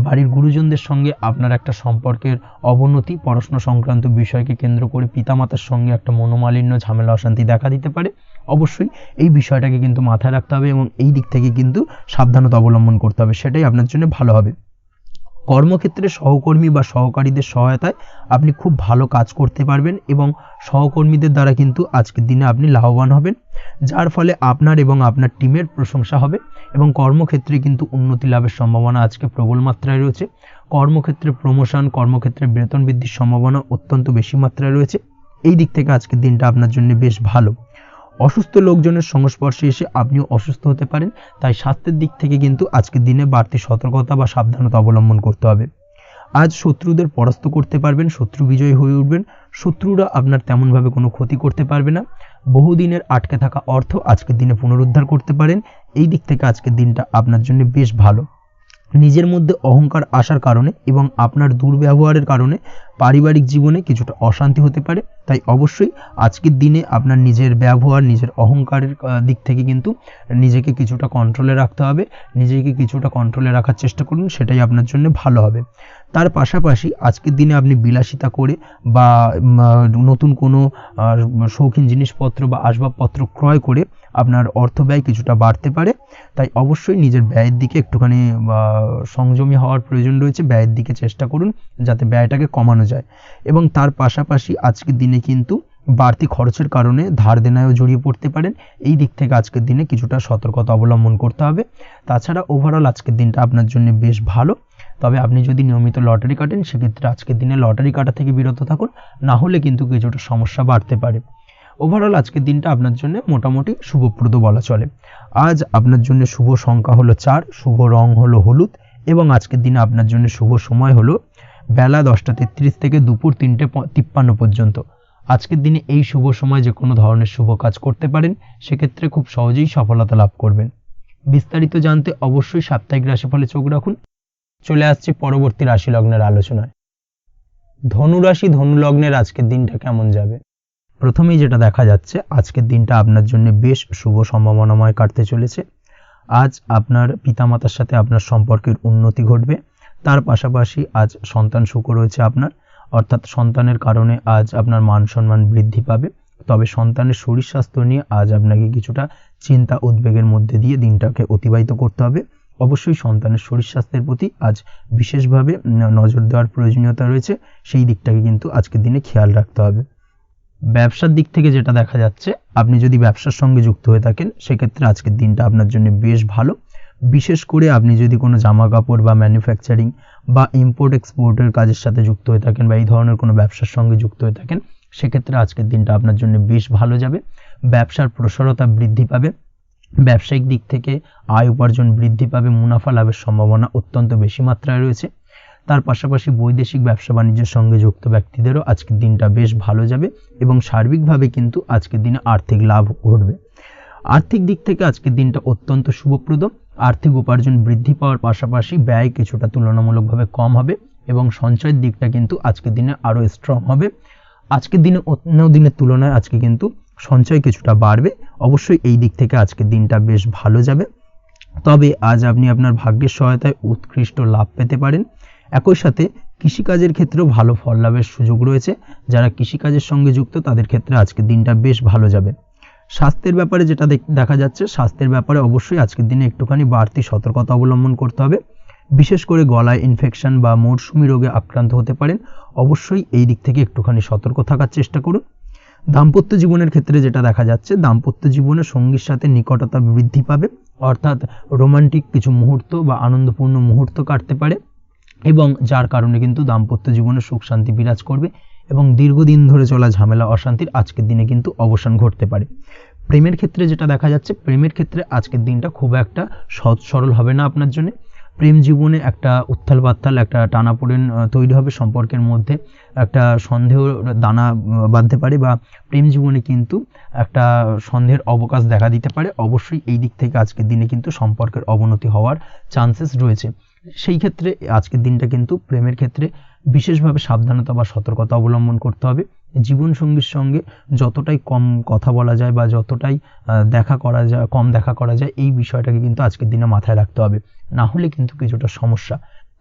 বাড়ির গুরুজনদের সঙ্গে আপনার একটা সম্পর্কের অবনতি, পড়াশোনা সংক্রান্ত বিষয়কে কেন্দ্র করে পিতামাতার সঙ্গে একটা মনোমালিন্য, ঝামেলা অশান্তি দেখা দিতে পারে। অবশ্যই এই বিষয়টাকে কিন্তু মাথায় রাখতে হবে এবং এই দিক থেকে কিন্তু সাবধানতা অবলম্বন করতে হবে, সেটাই আপনার জন্য ভালো হবে। কর্মক্ষেত্রে সহকর্মী বা সহকারীদের সহায়তায় আপনি খুব ভালো কাজ করতে পারবেন এবং সহকর্মীদের দ্বারা কিন্তু আজকের দিনে আপনি লাভবান হবেন, যার ফলে আপনার এবং আপনার টিমের প্রশংসা হবে এবং কর্মক্ষেত্রে কিন্তু উন্নতি লাভের সম্ভাবনা আজকে প্রবল মাত্রায় রয়েছে। কর্মক্ষেত্রে প্রমোশন, কর্মক্ষেত্রে বেতন বৃদ্ধির সম্ভাবনা অত্যন্ত বেশি মাত্রায় রয়েছে। এই দিক থেকে আজকের দিনটা আপনার জন্য বেশ ভালো। অসুস্থ লোকজনের সংস্পর্শে এসে আপনিও অসুস্থ হতে পারেন, তাই স্বাস্থ্যের দিক থেকে কিন্তু আজকের দিনে বাড়তি সতর্কতা বা সাবধানতা অবলম্বন করতে হবে। আজ শত্রুদের পরাস্ত করতে পারবেন, শত্রু বিজয়ী হয়ে উঠবেন। শত্রুরা আপনার তেমনভাবে কোনো ক্ষতি করতে পারবে না। বহুদিনের আটকে থাকা অর্থ আজকের দিনে পুনরুদ্ধার করতে পারেন। এই দিক থেকে আজকের দিনটা আপনার জন্য বেশ ভালো। নিজের মধ্যে অহংকার আসার কারণে এবং আপনার দুর্ব্যবহারের কারণে পারিবারিক জীবনে কিছুটা অশান্তি হতে পারে। তাই অবশ্যই আজকের দিনে আপনার নিজের ব্যবহার, নিজের অহংকারের দিক থেকে কিন্তু নিজেকে কিছুটা কন্ট্রোলে রাখতে হবে। নিজেকে কিছুটা কন্ট্রোলে রাখার চেষ্টা করুন, সেটাই আপনার জন্য ভালো হবে। তার পাশাপাশি আজকের দিনে আপনি বিলাসিতা করে বা নতুন কোনো শৌখিন জিনিসপত্র বা আসবাবপত্র ক্রয় করে আপনার অর্থ ব্যয় কিছুটা বাড়তে পারে। তাই অবশ্যই নিজের ব্যয়ের দিকে একটুখানি সংযমী হওয়ার প্রয়োজন রয়েছে। ব্যয়ের দিকে চেষ্টা করুন যাতে ব্যয়টাকে কমানো যায়। এবং তার পাশাপাশি আজকের দিনে কিন্তু বাড়তি খরচের কারণে ধার দেনায়ও জড়িয়ে পড়তে পারেন। এই দিক থেকে আজকের দিনে কিছুটা সতর্কতা অবলম্বন করতে হবে। তাছাড়া ওভারঅল আজকের দিনটা আপনার জন্য বেশ ভালো। তবে আপনি যদি নিয়মিত লটারি কাটেন সেক্ষেত্রে আজকের দিনে লটারি কাটা থেকে বিরত থাকুন, না হলে কিন্তু কিছুটা সমস্যা বাড়তে পারে। ওভারঅল আজকের দিনটা আপনার জন্য মোটামুটি শুভপ্রদ বলা চলে। আজ আপনার জন্য শুভ সংখ্যা হলো 4, শুভ রং হলো হলুদ এবং আজকের দিনে আপনার জন্য শুভ সময় হলো বেলা 10:33 থেকে দুপুর 3:53 পর্যন্ত। আজকের দিনে এই শুভ সময় যে কোনো ধরনের শুভ কাজ করতে পারেন, সেক্ষেত্রে খুব সহজেই সফলতা লাভ করবেন। বিস্তারিত জানতে অবশ্যই সাপ্তাহিক রাশিফলে চোখ রাখুন। চলে আসছে পরবর্তী রাশি লগ্নের আলোচনায়। ধনু রাশি, ধনু লগ্নের আজকের দিনটা কেমন যাবে? প্রথমেই যেটা দেখা যাচ্ছে, আজকের দিনটা আপনার জন্য বেশ শুভ সম্ভাবনাময় কাটতে চলেছে। আজ আপনার পিতামাতার সাথে আপনার সম্পর্কের উন্নতি ঘটবে। তার পাশাপাশি আজ সন্তান সুখ রয়েছে আপনার, অর্থাৎ সন্তানের কারণে আজ আপনার মান সম্মান বৃদ্ধি পাবে। তবে সন্তানের শরীর স্বাস্থ্য নিয়ে আজ আপনাকে কিছুটা চিন্তা উদ্বেগের মধ্যে দিয়ে দিনটাকে অতিবাহিত করতে হবে। অবশ্যই সন্তানের শরীর স্বাস্থ্যের প্রতি আজ বিশেষভাবে নজর দেওয়ার প্রয়োজনীয়তা রয়েছে, সেই দিকটাকে কিন্তু আজকের দিনে খেয়াল রাখতে হবে। ব্যবসার দিক থেকে যেটা দেখা যাচ্ছে, আপনি যদি ব্যবসার সঙ্গে যুক্ত হয়ে থাকেন সেক্ষেত্রে আজকের দিনটা আপনার জন্য বেশ ভালো। বিশেষ করে আপনি যদি কোনো জামা কাপড় বা ম্যানুফ্যাকচারিং বা ইম্পোর্ট এক্সপোর্টের কাজের সাথে যুক্ত হয়ে থাকেন বা এই ধরনের কোনো ব্যবসার সঙ্গে যুক্ত হয়ে থাকেন, সেক্ষেত্রে আজকের দিনটা আপনার জন্য বেশ ভালো যাবে। ব্যবসার প্রসারতা বৃদ্ধি পাবে, ব্যবসায়িক দিক থেকে আয় উপার্জন বৃদ্ধি পাবে, মুনাফা লাভের সম্ভাবনা অত্যন্ত বেশি মাত্রায় রয়েছে। তার পাশাপাশি বৈদেশিক ব্যবসা বাণিজ্যের সঙ্গে যুক্ত ব্যক্তিদেরও আজকের দিনটা বেশ ভালো যাবে এবং সার্বিকভাবে কিন্তু আজকের দিনে আর্থিক লাভ ঘটবে। আর্থিক দিক থেকে আজকের দিনটা অত্যন্ত শুভপ্রদ। আর্থিক উপার্জন বৃদ্ধি পাওয়ার পাশাপাশি ব্যয় কিছুটা তুলনামূলকভাবে কম হবে এবং সঞ্চয়ের দিকটা কিন্তু আজকের দিনে আরও স্ট্রং হবে। আজকের দিনে অন্য দিনের তুলনায় আজকে কিন্তু সঞ্চয় কিছুটা বাড়বে। অবশ্যই এই দিক থেকে আজকের দিনটা বেশ ভালো যাবে। তবে আজ আপনি আপনার ভাগ্যের সহায়তায় উৎকৃষ্ট লাভ পেতে পারেন। একই সাথে কৃষিকাজের ক্ষেত্রেও ভালো ফল লাভের সুযোগ রয়েছে। যারা কৃষিকাজের সঙ্গে যুক্ত তাদের ক্ষেত্রে আজকের দিনটা বেশ ভালো যাবে। স্বাস্থ্যের ব্যাপারে যেটা দেখা যাচ্ছে, স্বাস্থ্যের ব্যাপারে অবশ্যই আজকের দিনে একটুখানি বাড়তি সতর্কতা অবলম্বন করতে হবে। বিশেষ করে গলায় ইনফেকশন বা মৌসুমী রোগে আক্রান্ত হতে পারেন। অবশ্যই এই দিক থেকে একটুখানি সতর্ক থাকার চেষ্টা করুন। দাম্পত্য জীবনের ক্ষেত্রে যেটা দেখা যাচ্ছে, দাম্পত্য জীবনে সঙ্গীর সাথে নিকটতা বৃদ্ধি পাবে, অর্থাৎ রোমান্টিক কিছু মুহূর্ত বা আনন্দপূর্ণ মুহূর্ত কাটতে পারে এবং যার কারণে কিন্তু দাম্পত্য জীবনে সুখ শান্তি বিরাজ করবে এবং দীর্ঘদিন ধরে চলা ঝামেলা অশান্তির আজকের দিনে কিন্তু অবসান ঘটতে পারে। প্রেমের ক্ষেত্রে যেটা দেখা যাচ্ছে, প্রেমের ক্ষেত্রে আজকের দিনটা খুব একটা সহজ সরল হবে না আপনার জন্য। প্রেম জীবনে একটা উত্থাল পাত্তাল, একটা টানাপোড়েন তৈরি হবে, সম্পর্কের মধ্যে একটা সন্দেহ দানা বাঁধতে পারে বা প্রেম জীবনে কিন্তু একটা সন্দেহের অবকাশ দেখা দিতে পারে। অবশ্যই এই দিক থেকে আজকের দিনে কিন্তু সম্পর্কের অবনতি হওয়ার চান্সেস রয়েছে। সেই ক্ষেত্রে আজকের দিনটা কিন্তু প্রেমের ক্ষেত্রে বিশেষভাবে সাবধানতা বা সতর্কতা অবলম্বন করতে হবে। জীবনসঙ্গীর সঙ্গে যতটাই কম কথা বলা যায় বা যতটাই কম দেখা করা যায় এই বিষয়টাকে কিন্তু আজকের দিনে মাথায় রাখতে হবে, না হলে কিন্তু কিছুটা সমস্যা।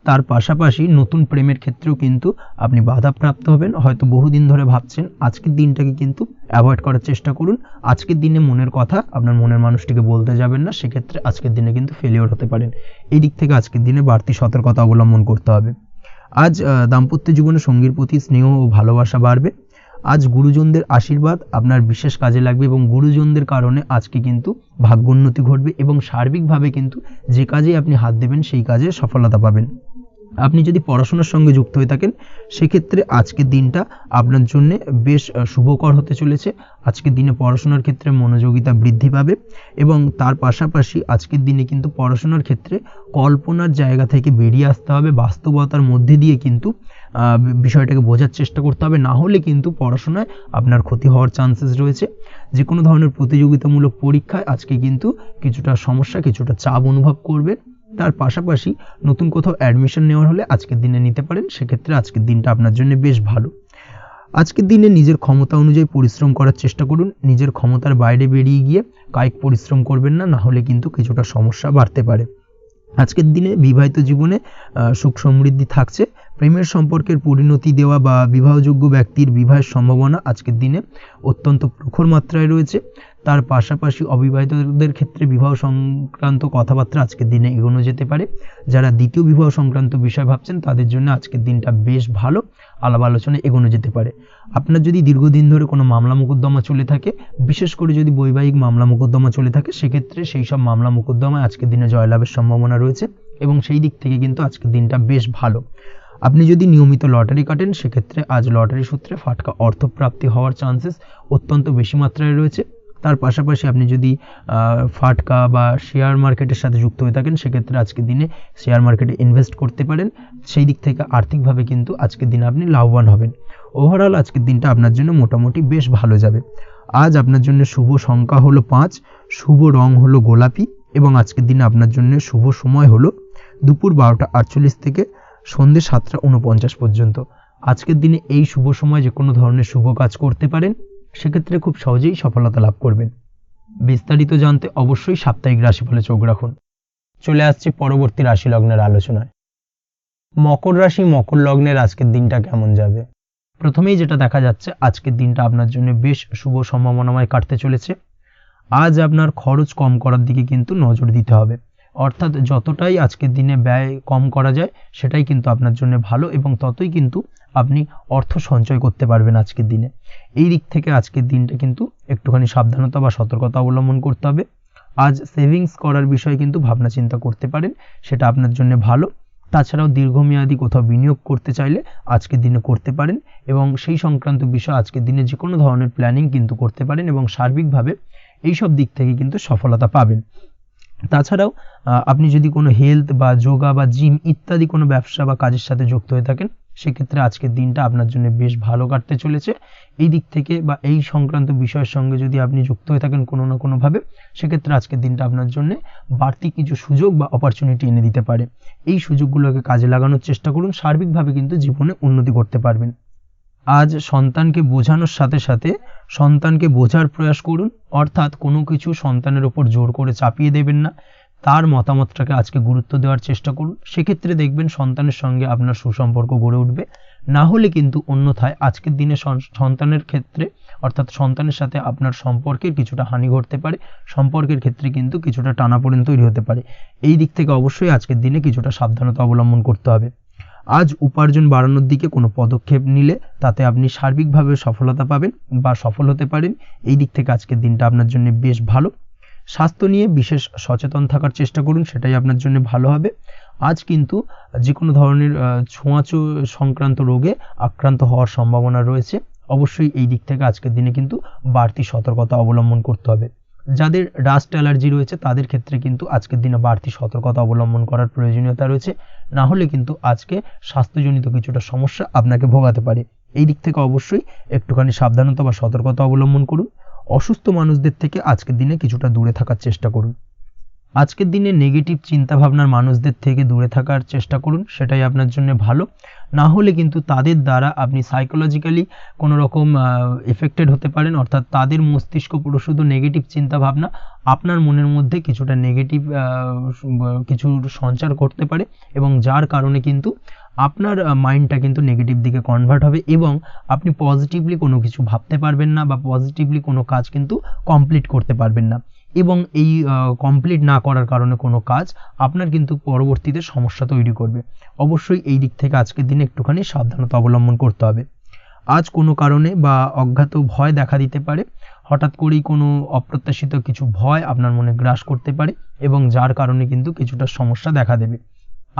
তার পাশাপাশি নতুন প্রেমের ক্ষেত্রেও কিন্তু আপনি বাধাপ্রাপ্ত হবেন। হয়তো বহুদিন ধরে ভাবছেন, আজকের দিনটাকে কিন্তু অ্যাভয়েড করার চেষ্টা করুন। আজকের দিনে মনের কথা আপনার মনের মানুষটিকে বলতে যাবেন না, সেক্ষেত্রে আজকের দিনে কিন্তু ফেলিওর হতে পারেন। এই দিক থেকে আজকের দিনে বাড়তি সতর্কতা অবলম্বন করতে হবে। আজ দাম্পত্য জীবনে সঙ্গীর প্রতি স্নেহ ও ভালোবাসা বাড়বে। আজ গুরুজনদের আশীর্বাদ আপনার বিশেষ কাজে লাগবে এবং গুরুজনদের কারণে আজকে কিন্তু ভাগ্যোন্নতি ঘটবে এবং সার্বিকভাবে কিন্তু যে কাজে আপনি হাত দেবেন সেই কাজে সফলতা পাবেন। আপনি যদি পড়াশোনার সঙ্গে যুক্ত হয়ে থাকেন সেক্ষেত্রে আজকের দিনটা আপনার জন্য বেশ শুভকর হতে চলেছে। আজকের দিনে পড়াশোনার ক্ষেত্রে মনোযোগিতা বৃদ্ধি পাবে এবং তার পাশাপাশি আজকের দিনে কিন্তু পড়াশোনার ক্ষেত্রে কল্পনার জায়গা থেকে বেরিয়ে আসতে হবে, বাস্তবতার মধ্যে দিয়ে কিন্তু বিষয়টাকে বোঝার চেষ্টা করতে হবে, না হলে কিন্তু পড়াশোনায় আপনার ক্ষতি হওয়ার চান্সেস রয়েছে। যে কোনো ধরনের প্রতিযোগিতামূলক পরীক্ষায় আজকে কিন্তু কিছুটা সমস্যা, কিছুটা চাপ অনুভব করবেন। তার পাশাপাশি নতুন কোথাও অ্যাডমিশন নেওয়ার হলে আজকের দিনে নিতে পারেন, সেক্ষেত্রে আজকের দিনটা আপনার জন্য বেশ ভালো। আজকের দিনে নিজের ক্ষমতা অনুযায়ী পরিশ্রম করার চেষ্টা করুন। নিজের ক্ষমতার বাইরে বেরিয়ে গিয়ে কায়িক পরিশ্রম করবেন না, না হলে কিন্তু কিছুটা সমস্যা বাড়তে পারে। আজকের দিনে বিবাহিত জীবনে সুখ সমৃদ্ধি থাকছে। প্রেমের সম্পর্কের পরিণতি দেওয়া বা বিবাহযোগ্য ব্যক্তির বিবাহের সম্ভাবনা আজকের দিনে অত্যন্ত প্রখর মাত্রায় রয়েছে। তার পাশাপাশি অবিবাহিতদের ক্ষেত্রে বিবাহ সংক্রান্ত কথাবার্তা আজকের দিনে এগোনো যেতে পারে। যারা দ্বিতীয় বিবাহ সংক্রান্ত বিষয় ভাবছেন তাদের জন্য আজকের দিনটা বেশ ভালো, আলাপ আলোচনায় এগোনো যেতে পারে। আপনার যদি দীর্ঘদিন ধরে কোনো মামলা মোকদ্দমা চলে থাকে, বিশেষ করে যদি বৈবাহিক মামলা মোকদ্দমা চলে থাকে, সেক্ষেত্রে সেই সব মামলা মোকদ্দমায় আজকের দিনে জয়লাভের সম্ভাবনা রয়েছে এবং সেই দিক থেকে কিন্তু আজকের দিনটা বেশ ভালো। আপনি যদি নিয়মিত লটারি কাটেন, সেক্ষেত্রে আজ লটারি সূত্রে ফাটকা অর্থপ্রাপ্তি হওয়ার চান্সেস অত্যন্ত বেশি মাত্রায় রয়েছে। তার পাশাপাশি আপনি যদি ফাটকা বা শেয়ার মার্কেটের সাথে যুক্ত হয়ে থাকেন, সেক্ষেত্রে আজকের দিনে শেয়ার মার্কেটে ইনভেস্ট করতে পারেন। সেই দিক থেকে আর্থিকভাবে কিন্তু আজকের দিনে আপনি লাভবান হবেন। ওভারঅল আজকের দিনটা আপনার জন্য মোটামুটি বেশ ভালো যাবে। আজ আপনার জন্য শুভ সংখ্যা হলো 5, শুভ রং হলো গোলাপি এবং আজকের দিনে আপনার জন্য শুভ সময় হলো দুপুর 12:48 থেকে সন্ধ্যে 7:49 পর্যন্ত। আজকের দিনে এই শুভ সময় যে কোনো ধরনের শুভ কাজ করতে পারেন, সেক্ষেত্রে খুব সহজেই সফলতা লাভ করবেন। বিস্তারিত জানতে অবশ্যই সাপ্তাহিক রাশিফলে চোখ রাখুন। চলে আসছি পরবর্তী রাশি লগ্নের আলোচনায়। মকর রাশি, মকর লগ্নের আজকের দিনটা কেমন যাবে? প্রথমেই যেটা দেখা যাচ্ছে, আজকের দিনটা আপনার জন্য বেশ শুভ সম্ভাবনাময় কাটতে চলেছে। আজ আপনার খরচ কম করার দিকে কিন্তু নজর দিতে হবে, অর্থাৎ যতটাই আজকের দিনে ব্যয় কম করা যায় সেটাই কিন্তু আপনার জন্য ভালো এবং ততই কিন্তু আপনি অর্থ সঞ্চয় করতে পারবেন আজকের দিনে। এই দিক থেকে আজকের দিনটা কিন্তু একটুখানি সাবধানতা বা সতর্কতা অবলম্বন করতে হবে। আজ সেভিংস করার বিষয়ে কিন্তু ভাবনা চিন্তা করতে পারেন, সেটা আপনার জন্য ভালো। তাছাড়াও দীর্ঘমেয়াদী কোথাও বিনিয়োগ করতে চাইলে আজকের দিনে করতে পারেন এবং সেই সংক্রান্ত বিষয় আজকের দিনে যে কোনো ধরনের প্ল্যানিং কিন্তু করতে পারেন এবং সার্বিকভাবে এইসব দিক থেকে কিন্তু সফলতা পাবেন। তাছাড়াও আপনি যদি কোনো হেলথ বা যোগা বা জিম ইত্যাদি কোনো ব্যবসা বা কাজের সাথে যুক্ত হয়ে থাকেন, সেক্ষেত্রে আজকের দিনটা আপনার জন্য বেশ ভালো কাটতে চলেছে। এই দিক থেকে বা এই সংক্রান্ত বিষয়ের সঙ্গে যদি আপনি যুক্ত হয়ে থাকেন কোনো না কোনোভাবে, সেক্ষেত্রে আজকের দিনটা আপনার জন্য বাড়তি কিছু সুযোগ বা অপরচুনিটি এনে দিতে পারে। এই সুযোগগুলোকে কাজে লাগানোর চেষ্টা করুন, সার্বিকভাবে কিন্তু জীবনে উন্নতি করতে পারবেন। আজ সন্তানকে বোঝানোর সাথে সাথে সন্তানকে বোঝার প্রয়াস করুন, অর্থাৎ কোনো কিছু সন্তানের ওপর জোর করে চাপিয়ে দেবেন না। তার মতামতটাকে আজকে গুরুত্ব দেওয়ার চেষ্টা করুন, সেক্ষেত্রে দেখবেন সন্তানের সঙ্গে আপনার সুসম্পর্ক গড়ে উঠবে। না হলে কিন্তু অন্যথায় আজকের দিনে সন্তানের ক্ষেত্রে অর্থাৎ সন্তানের সাথে আপনার সম্পর্কের কিছুটা হানি ঘটতে পারে, সম্পর্কের ক্ষেত্রে কিন্তু কিছুটা টানাপোড়েন তৈরি হতে পারে। এই দিক থেকে অবশ্যই আজকের দিনে কিছুটা সাবধানতা অবলম্বন করতে হবে। আজ উপার্জন বাড়ানোর দিকে কোনো পদক্ষেপ নিলে তাতে আপনি সার্বিকভাবে সফলতা পাবেন বা সফল হতে পারেন। এই দিক থেকে আজকের দিনটা আপনার জন্য বেশ ভালো। স্বাস্থ্য নিয়ে বিশেষ সচেতন থাকার চেষ্টা করুন, সেটাই আপনার জন্য ভালো হবে। আজ কিন্তু যে কোনো ধরনের ছোঁয়াচে সংক্রান্ত রোগে আক্রান্ত হওয়ার সম্ভাবনা রয়েছে। অবশ্যই এই দিক থেকে আজকের দিনে কিন্তু বাড়তি সতর্কতা অবলম্বন করতে হবে। যাদের ডাস্ট অ্যালার্জি রয়েছে তাদের ক্ষেত্রে কিন্তু আজকের দিনে বাড়তি সতর্কতা অবলম্বন করার প্রয়োজনীয়তা রয়েছে, না হলে কিন্তু আজকে স্বাস্থ্যজনিত কিছুটা সমস্যা আপনাকে ভোগাতে পারে। এই দিক থেকে অবশ্যই একটুখানি সাবধানতা বা সতর্কতা অবলম্বন করুন। অসুস্থ মানুষদের থেকে আজকের দিনে কিছুটা দূরে থাকার চেষ্টা করুন। আজকের দিনে নেগেটিভ চিন্তাভাবনার মানুষদের থেকে দূরে থাকার চেষ্টা করুন, সেটাই আপনার জন্য ভালো। না হলে কিন্তু তাদের দ্বারা আপনি সাইকোলজিক্যালি কোনো রকম এফেক্টেড হতে পারেন, অর্থাৎ তাদের মস্তিষ্ক পুরো শুধু নেগেটিভ চিন্তাভাবনা আপনার মনের মধ্যে কিছুটা নেগেটিভ কিছু সঞ্চার করতে পারে এবং যার কারণে কিন্তু আপনার মাইন্ডটা কিন্তু নেগেটিভ দিকে কনভার্ট হবে এবং আপনি পজিটিভলি কোনো কিছু ভাবতে পারবেন না বা পজিটিভলি কোনো কাজ কিন্তু কমপ্লিট করতে পারবেন না এবং এই কমপ্লিট না করার কারণে কোনো কাজ আপনার কিন্তু পরবর্তীতে সমস্যা তৈরি করবে। অবশ্যই এই দিক থেকে আজকের দিনে একটুখানি সাবধানতা অবলম্বন করতে হবে। আজ কোনো কারণে বা অজ্ঞাত ভয় দেখা দিতে পারে, হঠাৎ করেই কোনো অপ্রত্যাশিত কিছু ভয় আপনার মনে গ্রাস করতে পারে এবং যার কারণে কিন্তু কিছুটা সমস্যা দেখা দেবে।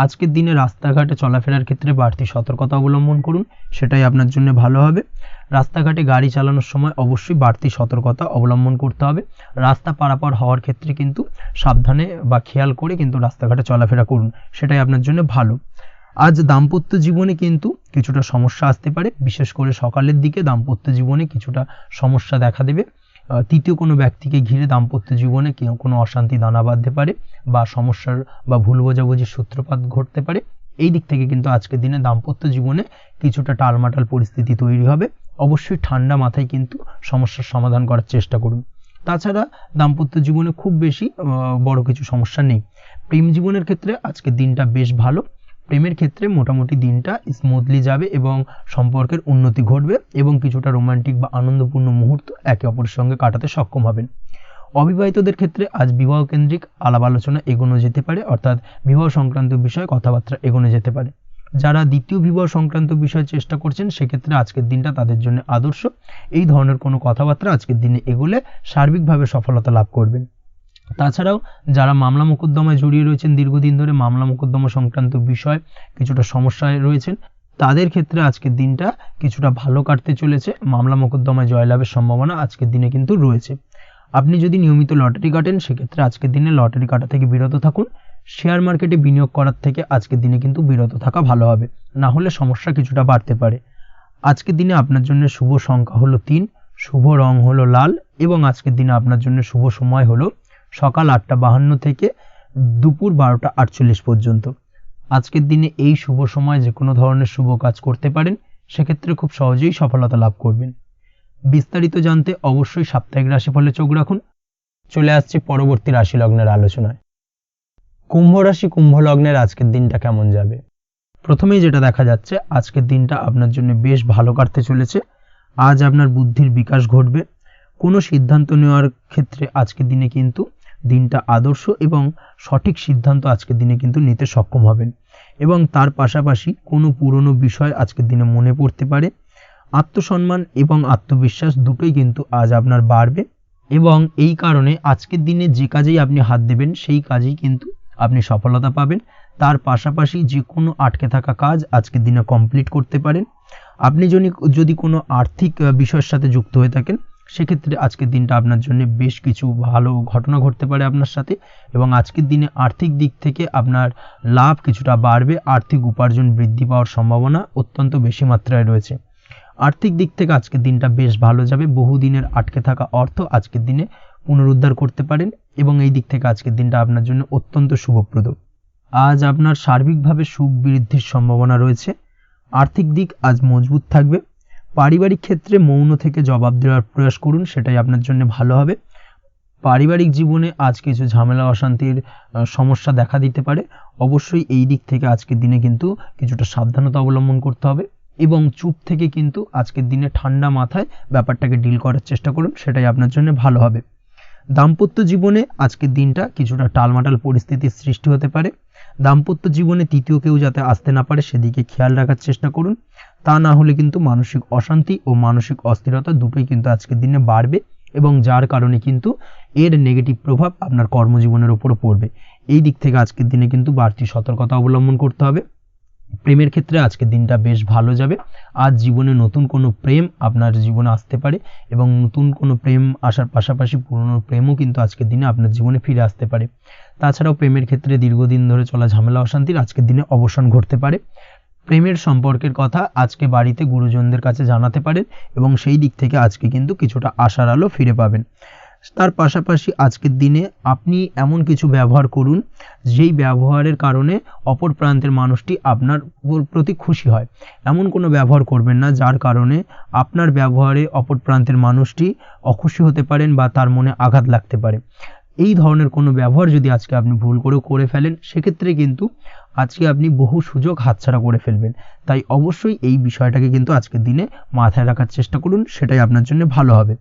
আজকের দিনে রাস্তাঘাটে চলাফেরার ক্ষেত্রে বাড়তি সতর্কতা অবলম্বন করুন, সেটাই আপনার জন্য ভালো হবে। রাস্তাঘাটে গাড়ি চালানোর সময় অবশ্যই বাড়তি সতর্কতা অবলম্বন করতে হবে। রাস্তা পারাপার হওয়ার ক্ষেত্রে কিন্তু সাবধানে বা খেয়াল করে কিন্তু রাস্তাঘাটে চলাফেরা করুন, সেটাই আপনার জন্য ভালো। আজ দাম্পত্য জীবনে কিন্তু কিছুটা সমস্যা আসতে পারে, বিশেষ করে সকালের দিকে দাম্পত্য জীবনে কিছুটা সমস্যা দেখা দেবে। তৃতীয় কোনো ব্যক্তিকে ঘিরে দাম্পত্য জীবনে কোনো অশান্তি দানা বাঁধতে পারে বা সমস্যার বা ভুল বোঝাবুঝির সূত্রপাত ঘটতে পারে। এই দিক থেকে কিন্তু আজকের দিনে দাম্পত্য জীবনে কিছুটা টালমাটাল পরিস্থিতি তৈরি হবে। অবশ্যই ঠান্ডা মাথায় কিন্তু সমস্যার সমাধান করার চেষ্টা করুন। তাছাড়া দাম্পত্য জীবনে খুব বেশি বড় কিছু সমস্যা নেই। প্রেম জীবনের ক্ষেত্রে আজকের দিনটা বেশ ভালো। প্রেমের ক্ষেত্রে মোটামুটি দিনটা স্মুথলি যাবে এবং সম্পর্কের উন্নতি ঘটবে এবং কিছুটা রোমান্টিক বা আনন্দপূর্ণ মুহূর্ত একে অপরের সঙ্গে কাটাতে সক্ষম হবেন। অবিবাহিতদের ক্ষেত্রে আজ বিবাহ কেন্দ্রিক আলাপ আলোচনা এগোনো যেতে পারে, অর্থাৎ বিবাহ সংক্রান্ত বিষয়ে কথাবার্তা এগোনো যেতে পারে। যারা দ্বিতীয় বিবাহ সংক্রান্ত বিষয়ে চেষ্টা করছেন সেক্ষেত্রে আজকের দিনটা তাদের জন্য আদর্শ। এই ধরনের কোনো কথাবার্তা আজকের দিনে এগোলে সার্বিকভাবে সফলতা লাভ করবেন। তাছাড়াও যারা মামলা মোকদ্দমায় জড়িয়ে রয়েছেন, দীর্ঘদিন ধরে মামলা মোকদ্দমা সংক্রান্ত বিষয় কিছুটা সমস্যায় রয়েছেন, তাদের ক্ষেত্রে আজকের দিনটা কিছুটা ভালো কাটতে চলেছে। মামলা মোকদ্দমায় জয়লাভের সম্ভাবনা আজকের দিনে কিন্তু রয়েছে। আপনি যদি নিয়মিত লটারি কাটেন সেক্ষেত্রে আজকের দিনে লটারি কাটা থেকে বিরত থাকুন। শেয়ার মার্কেটে বিনিয়োগ করার থেকে আজকের দিনে কিন্তু বিরত থাকা ভালো হবে, না হলে সমস্যা কিছুটা বাড়তে পারে। আজকের দিনে আপনার জন্য শুভ সংখ্যা হলো 3, শুভ রং হলো লাল এবং আজকের দিনে আপনার জন্য শুভ সময় হলো সকাল 8:52 থেকে দুপুর 12:48 পর্যন্ত। আজকের দিনে এই শুভ সময় যে কোনো ধরনের শুভ কাজ করতে পারেন, সেক্ষেত্রে খুব সহজেই সফলতা লাভ করবেন। বিস্তারিত জানতে অবশ্যই সাপ্তাহিক রাশিফলে চোখ রাখুন। চলে আসছি পরবর্তী রাশি লগ্নের আলোচনায়। কুম্ভ রাশি, কুম্ভ লগ্নের আজকের দিনটা কেমন যাবে? প্রথমেই যেটা দেখা যাচ্ছে, আজকের দিনটা আপনার জন্য বেশ ভালো কাটতে চলেছে। আজ আপনার বুদ্ধির বিকাশ ঘটবে। কোনো সিদ্ধান্ত নেওয়ার ক্ষেত্রে আজকের দিনে কিন্তু দিনটা আদর্শ এবং সঠিক সিদ্ধান্ত আজকের দিনে কিন্তু নিতে সক্ষম হবেন এবং তার পাশাপাশি কোনো পুরনো বিষয় আজকের দিনে মনে পড়তে পারে। আত্মসম্মান এবং আত্মবিশ্বাস দুটোই কিন্তু আজ আপনার বাড়বে এবং এই কারণে আজকের দিনে যে কাজেই আপনি হাত দেবেন সেই কাজেই কিন্তু আপনি সফলতা পাবেন। তার পাশাপাশি যে কোনো আটকে থাকা কাজ আজকের দিনে কমপ্লিট করতে পারেন। আপনি যদি কোনো আর্থিক বিষয়ের সাথে যুক্ত হয়ে থাকেন সেক্ষেত্রে আজকের দিনটা আপনার জন্য বেশ কিছু ভালো ঘটনা ঘটতে পারে আপনার সাথে এবং আজকের দিনে আর্থিক দিক থেকে আপনার লাভ কিছুটা বাড়বে। আর্থিক উপার্জন বৃদ্ধি পাওয়ার সম্ভাবনা অত্যন্ত বেশি মাত্রায় রয়েছে। আর্থিক দিক থেকে আজকের দিনটা বেশ ভালো যাবে। বহুদিনের আটকে থাকা অর্থ আজকের দিনে পুনরুদ্ধার করতে পারেন এবং এই দিক থেকে আজকের দিনটা আপনার জন্য অত্যন্ত শুভপ্রদ। আজ আপনার সার্বিকভাবে সুখ বৃদ্ধির সম্ভাবনা রয়েছে। আর্থিক দিক আজ মজবুত থাকবে। পারিবারিক ক্ষেত্রে মৌন থেকে জবাব দেওয়ার প্রয়াস করুন, সেটাই আপনার জন্য ভালো হবে। পারিবারিক জীবনে আজ কিছু ঝামেলা অশান্তির সমস্যা দেখা দিতে পারে। অবশ্যই এই দিক থেকে আজকের দিনে কিন্তু কিছুটা সাবধানতা অবলম্বন করতে হবে এবং চুপ থেকে কিন্তু আজকের দিনে ঠান্ডা মাথায় ব্যাপারটাকে ডিল করার চেষ্টা করুন, সেটাই আপনার জন্য ভালো হবে। দাম্পত্য জীবনে আজকের দিনটা কিছুটা টালমাটাল পরিস্থিতির সৃষ্টি হতে পারে। দাম্পত্য জীবনে তৃতীয় কেউ যাতে আসতে না পারে সেদিকে খেয়াল রাখার চেষ্টা করুন, তা না হলে কিন্তু মানসিক অশান্তি ও মানসিক অস্থিরতা দুটোই কিন্তু আজকের দিনে বাড়বে এবং যার কারণে কিন্তু এর নেগেটিভ প্রভাব আপনার কর্মজীবনের উপরও পড়বে। এই দিক থেকে আজকের দিনে কিন্তু বাড়তি সতর্কতা অবলম্বন করতে হবে। প্রেমের ক্ষেত্রে আজকের দিনটা বেশ ভালো যাবে। আজ জীবনে নতুন কোনো প্রেম আপনার জীবনে আসতে পারে এবং নতুন কোনো প্রেম আসার পাশাপাশি পুরনো প্রেমও কিন্তু আজকের দিনে আপনার জীবনে ফিরে আসতে পারে। তাছাড়াও প্রেমের ক্ষেত্রে দীর্ঘদিন ধরে চলা ঝামেলা অশান্তির আজকের দিনে অবসান ঘটতে পারে। প্রেমের সম্পর্কের কথা আজকে বাড়িতে গুরুজনদের কাছে জানাতে পারেন এবং সেই দিক থেকে আজকে কিন্তু কিছুটা আশার আলো ফিরে পাবেন। তার পাশাপাশি আজকের দিনে আপনি এমন কিছু ব্যবহার করুন যেই ব্যবহারের কারণে অপর প্রান্তের মানুষটি আপনার প্রতি খুশি হয়। এমন কোনো ব্যবহার করবেন না যার কারণে আপনার ব্যবহারে অপর প্রান্তের মানুষটি অখুশি হতে পারেন বা তার মনে আঘাত লাগতে পারে। এই ধরনের কোনো ব্যবহার যদি আজকে আপনি ভুল করে ফেলেন সেক্ষেত্রে কিন্তু আজকে আপনি বহু সুযোগ হাতছাড়া করে ফেলবেন। তাই অবশ্যই এই বিষয়টাকে কিন্তু আজকের দিনে মাথায় রাখার চেষ্টা করুন, সেটাই আপনার জন্য ভালো হবে।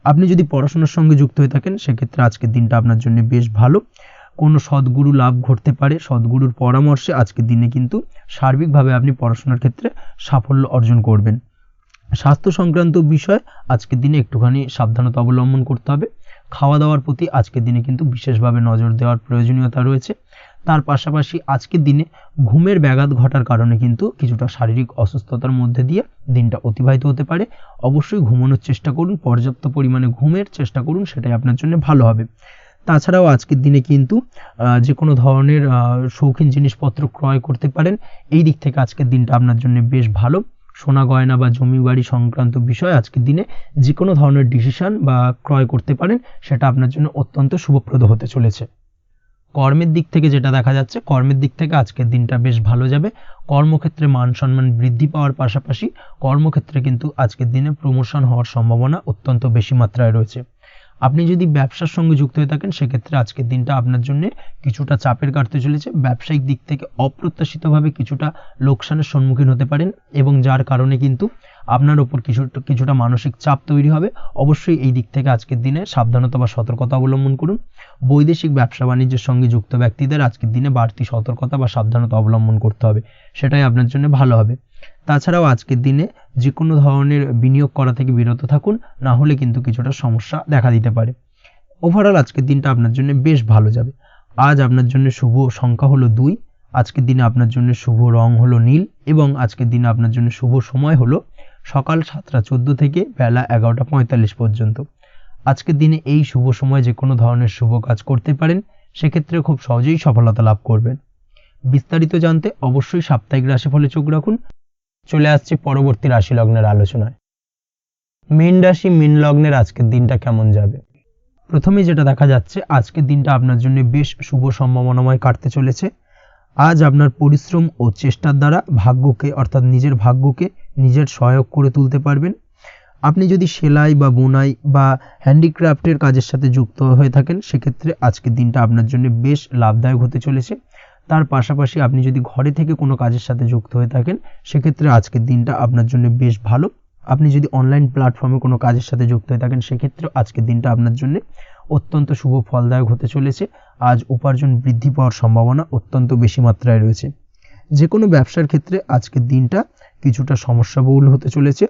আপনি যদি পড়াশোনার সঙ্গে যুক্ত হয়ে থাকেন সেক্ষেত্রে আজকের দিনটা আপনার জন্য বেশ ভালো। কোনো সদ্গুরু লাভ ঘটতে পারে। সদ্গুরুর পরামর্শে আজকের দিনে কিন্তু সার্বিকভাবে আপনি পড়াশোনার ক্ষেত্রে সাফল্য অর্জন করবেন। স্বাস্থ্য সংক্রান্ত বিষয় আজকের দিনে একটুখানি সাবধানতা অবলম্বন করতে হবে। খাওয়া দাওয়ার প্রতি আজকের দিনে কিন্তু বিশেষভাবে নজর দেওয়ার প্রয়োজনীয়তা রয়েছে। তার পাশাপাশি আজকের দিনে ঘুমের ব্যাঘাত ঘটার কারণে কিন্তু কিছুটা শারীরিক অসুস্থতার মধ্যে দিয়ে দিনটা অতিবাহিত হতে পারে। অবশ্যই ঘুমানোর চেষ্টা করুন, পর্যাপ্ত পরিমাণে ঘুমের চেষ্টা করুন, সেটাই আপনার জন্য ভালো হবে। তাছাড়াও আজকের দিনে কিন্তু যে কোনো ধরনের শৌখিন জিনিসপত্র ক্রয় করতে পারেন। এই দিক থেকে আজকের দিনটা আপনার জন্য বেশ ভালো। সোনা গয়না বা জমি বাড়ি সংক্রান্ত বিষয় আজকের দিনে যে কোনো ধরনের ডিসিশন বা ক্রয় করতে পারেন, সেটা আপনার জন্য অত্যন্ত শুভপ্রদ হতে চলেছে। কর্মের দিক থেকে যেটা দেখা যাচ্ছে, কর্মের দিক থেকে আজকের দিনটা বেশ ভালো যাবে। কর্মক্ষেত্রে মান সম্মান বৃদ্ধি পাওয়ার পাশাপাশি কর্মক্ষেত্রে কিন্তু আজকের দিনে প্রমোশন হওয়ার সম্ভাবনা অত্যন্ত বেশি মাত্রায় রয়েছে। আপনি যদি ব্যবসার সঙ্গে যুক্ত হয়ে থাকেন সেক্ষেত্রে আজকের দিনটা আপনার জন্য কিছুটা চাপের কাটতে চলেছে। ব্যবসায়িক দিক থেকে অপ্রত্যাশিতভাবে কিছুটা লোকসানের সম্মুখীন হতে পারেন এবং যার কারণে কিন্তু আপনার ওপর কিছুটা মানসিক চাপ তৈরি হবে। অবশ্যই এই দিক থেকে আজকের দিনে সাবধানতা বা সতর্কতা অবলম্বন করুন। বৈদেশিক ব্যবসা বাণিজ্যের সঙ্গে যুক্ত ব্যক্তিদের আজকের দিনে বাড়তি সতর্কতা বা সাবধানতা অবলম্বন করতে হবে, সেটাই আপনার জন্য ভালো হবে। তাছাড়াও আজকের দিনে যে কোনো ধরনের বিনিয়োগ করা থেকে বিরত থাকুন, না হলে কিন্তু কিছুটা সমস্যা দেখা দিতে পারে। ওভারঅল আজকের দিনটা আপনার জন্য বেশ ভালো যাবে। আজ আপনার জন্য শুভ সংখ্যা হলো 2, আজকের দিনে আপনার জন্য শুভ রং হলো নীল এবং আজকের দিনে আপনার জন্য শুভ সময় হলো সকাল 7টা 14 থেকে বেলা 11টা 45 পর্যন্ত। আজকের দিনে এই শুভ সময় যে কোনো ধরনের শুভ কাজ করতে পারেন, সেক্ষেত্রে খুব সহজেই সফলতা লাভ করবেন। বিস্তারিত জানতে অবশ্যই সাপ্তাহিক রাশিফলে চোখ রাখুন। চলে আসছে পরবর্তী রাশি লগ্নের আলোচনায়। মীন রাশি মীন লগ্নের আজকের দিনটা কেমন যাবে? প্রথমেই যেটা দেখা যাচ্ছে, আজকের দিনটা আপনার জন্য বেশ শুভ সম্ভাবনাময় কাটতে চলেছে। আজ আপনার পরিশ্রম ও চেষ্টার দ্বারা ভাগ্যকে অর্থাৎ নিজের ভাগ্যকে নিজের সহায়ক করে তুলতে পারবেন। আপনি যদি সেলাই বা বুনাই বা হ্যান্ডিক্রাফটের কাজের সাথে যুক্ত হয়ে থাকেন সেক্ষেত্রে আজকের দিনটা আপনার জন্য বেশ লাভদায়ক হতে চলেছে। তার পাশাপাশি আপনি যদি ঘরে থেকে কোনো কাজের সাথে যুক্ত হয়ে থাকেন সেক্ষেত্রে আজকের দিনটা আপনার জন্য বেশ ভালো। আপনি যদি অনলাইন প্ল্যাটফর্মে কোনো কাজের সাথে যুক্ত হয়ে থাকেন সেক্ষেত্রে আজকের দিনটা আপনার জন্য অত্যন্ত শুভ ফলদায়ক হতে চলেছে। আজ উপার্জন বৃদ্ধি পাওয়ার সম্ভাবনা অত্যন্ত বেশি মাত্রায় রয়েছে। যে কোনো ব্যবসার ক্ষেত্রে আজকের দিনটা কিছুটা সমস্যাবহুল হতে চলেছে।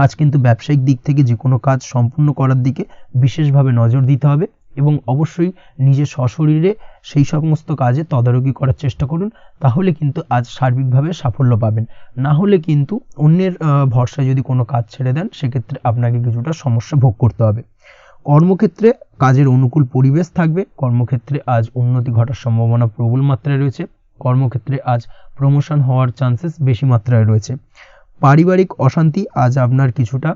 আজ কিন্তু ব্যবসায়িক দিক থেকে যে কোনো কাজ সম্পূর্ণ করার দিকে বিশেষভাবে নজর দিতে হবে এবং অবশ্যই নিজের সশরীরে সেই সমস্ত কাজে তদারকি করার চেষ্টা করুন, তাহলে কিন্তু আজ সার্বিকভাবে সাফল্য পাবেন। না হলে কিন্তু অন্যের ভরসায় যদি কোনো কাজ ছেড়ে দেন সেক্ষেত্রে আপনাকে কিছুটা সমস্যা ভোগ করতে হবে। কর্মক্ষেত্রে কাজের অনুকূল পরিবেশ থাকবে। কর্মক্ষেত্রে আজ উন্নতি ঘটার সম্ভাবনা প্রবল মাত্রায় রয়েছে। কর্মক্ষেত্রে আজ প্রমোশন হওয়ার চান্সেস বেশি মাত্রায় রয়েছে। পারিবারিক অশান্তি আজ আপনার কিছুটা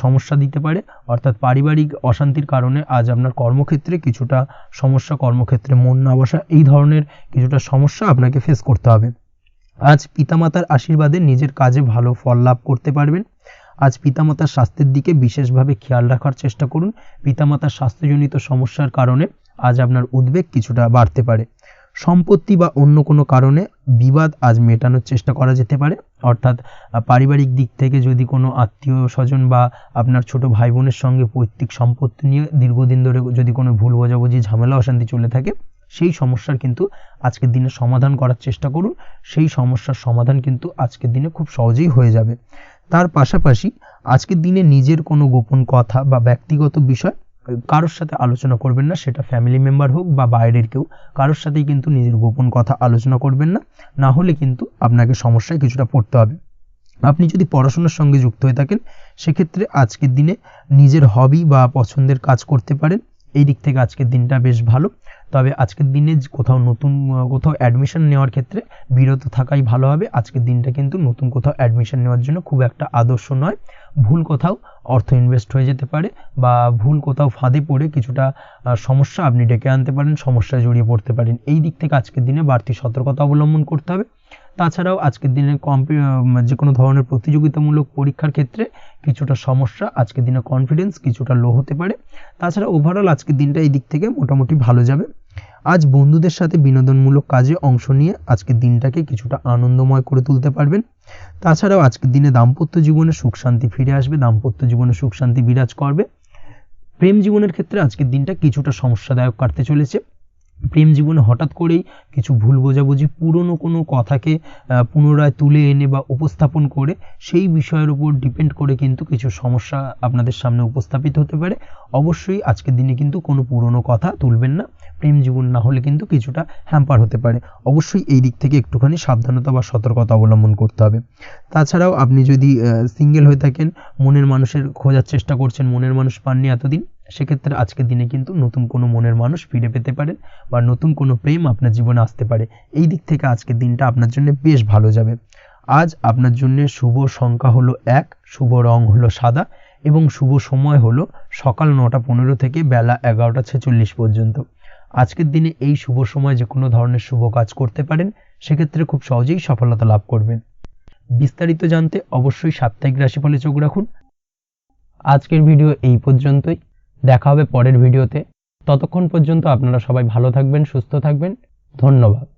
সমস্যা দিতে পারে, অর্থাৎ পারিবারিক অশান্তির কারণে আজ আপনার কর্মক্ষেত্রে কিছুটা সমস্যা, কর্মক্ষেত্রে মন না বসা, এই ধরনের কিছুটা সমস্যা আপনাকে ফেস করতে হবে। আজ পিতামাতার আশীর্বাদে নিজের কাজে ভালো ফল লাভ করতে পারবেন। আজ পিতামাতার স্বাস্থ্যের দিকে বিশেষভাবে খেয়াল রাখার চেষ্টা করুন। পিতামাতার স্বাস্থ্যজনিত সমস্যার কারণে আজ আপনার উদ্বেগ কিছুটা বাড়তে পারে। সম্পত্তি বা অন্য কোনো কারণে বিবাদ আজ মেটানোর চেষ্টা করা যেতে পারে, অর্থাৎ পারিবারিক দিক থেকে যদি কোনো আত্মীয় স্বজন বা আপনার ছোট ভাই বোনের সঙ্গে পৈতৃক সম্পত্তি নিয়ে দীর্ঘদিন ধরে যদি কোনো ভুল বোঝাবুঝি ঝামেলা অশান্তি চলে থাকে, সেই সমস্যার কিন্তু আজকের দিনে সমাধান করার চেষ্টা করুন। সেই সমস্যার সমাধান কিন্তু আজকের দিনে খুব সহজেই হয়ে যাবে। তার পাশাপাশি আজকের দিনে নিজের কোনো গোপন কথা বা ব্যক্তিগত বিষয় কারোর সাথে আলোচনা করবেন না, সেটা ফ্যামিলি মেম্বার হোক বা বাইরের কেউ, কারোর সাথেই কিন্তু নিজের গোপন কথা আলোচনা করবেন না, না হলে কিন্তু আপনাকে সমস্যায় কিছুটা পড়তে হবে। আপনি যদি পড়াশোনার সঙ্গে যুক্ত হয়ে থাকেন সেক্ষেত্রে আজকের দিনে নিজের হবি বা পছন্দের কাজ করতে পারেন। এই দিক থেকে আজকের দিনটা বেশ ভালো। তবে আজকের দিনে কোথাও অ্যাডমিশন নেওয়ার ক্ষেত্রে বিরত থাকাই ভালো হবে। আজকের দিনটা কিন্তু নতুন কোথাও অ্যাডমিশন নেওয়ার জন্য খুব একটা আদর্শ নয়। ভুল কোথাও অর্থ ইনভেস্ট হয়ে যেতে পারে বা ভুল কোথাও ফাঁদে পড়ে কিছুটা সমস্যা আপনি ডেকে আনতে পারেন, সমস্যায় জড়িয়ে পড়তে পারেন। এই দিক থেকে আজকের দিনে বাড়তি সতর্কতা অবলম্বন করতে হবে। তাছাড়াও আজকের দিনে যে কোনো ধরনের প্রতিযোগিতামূলক পরীক্ষার ক্ষেত্রে কিছুটা সমস্যা, আজকের দিনে কনফিডেন্স কিছুটা লো হতে পারে। তাছাড়া ওভারঅল আজকের দিনটা এই দিক থেকে মোটামুটি ভালো যাবে। আজ বন্ধুদের সাথে বিনোদনমূলক কাজে অংশ নিয়ে আজকের দিনটাকে কিছুটা আনন্দময় করে তুলতে পারবেন। তাছাড়াও আজকের দিনে দাম্পত্য জীবনে সুখ শান্তি ফিরে আসবে, দাম্পত্য জীবনে সুখ শান্তি বিরাজ করবে। প্রেম জীবনের ক্ষেত্রে আজকের দিনটা কিছুটা সমস্যাদায়ক কাটতে চলেছে। প্রেম জীবনে হঠাৎ করেই কিছু ভুল বোঝাবুঝি, পুরনো কোনো কথাকে পুনরায় তুলে এনে বা উপস্থাপন করে সেই বিষয়ের উপর ডিপেন্ড করে কিন্তু কিছু সমস্যা আপনাদের সামনে উপস্থাপিত হতে পারে। অবশ্যই আজকের দিনে কিন্তু কোনো পুরনো কথা তুলবেন না, প্রেম জীবন না হলে কিন্তু কিছুটা হ্যাম্পার হতে পারে। অবশ্যই এই দিক থেকে একটুখানি সাবধানতা বা সতর্কতা অবলম্বন করতে হবে। তাছাড়াও আপনি যদি সিঙ্গেল হয়ে থাকেন, মনের মানুষের খোঁজার চেষ্টা করছেন, মনের মানুষ পাননি এতদিন, সেক্ষেত্রে আজকের দিনে কিন্তু নতুন কোনো মনের মানুষ ফিরে পেতে পারেন বা নতুন কোনো প্রেম আপনার জীবনে আসতে পারে। এই দিক থেকে আজকের দিনটা আপনার জন্য বেশ ভালো যাবে। আজ আপনার জন্য শুভ সংখ্যা হলো 1, শুভ রং হলো সাদা এবং শুভ সময় হলো সকাল 9টা 15 থেকে বেলা 11টা 46 পর্যন্ত। আজকের দিনে এই শুভ সময় যে কোনো ধরনের শুভ কাজ করতে পারেন, সেক্ষেত্রে খুব সহজেই সফলতা লাভ করবেন। বিস্তারিত জানতে অবশ্যই সাপ্তাহিক রাশিফলে চোখ রাখুন। আজকের ভিডিও এই পর্যন্তই, দেখা হবে পরের ভিডিওতে। ততক্ষণ পর্যন্ত আপনারা সবাই ভালো থাকবেন, সুস্থ থাকবেন। ধন্যবাদ।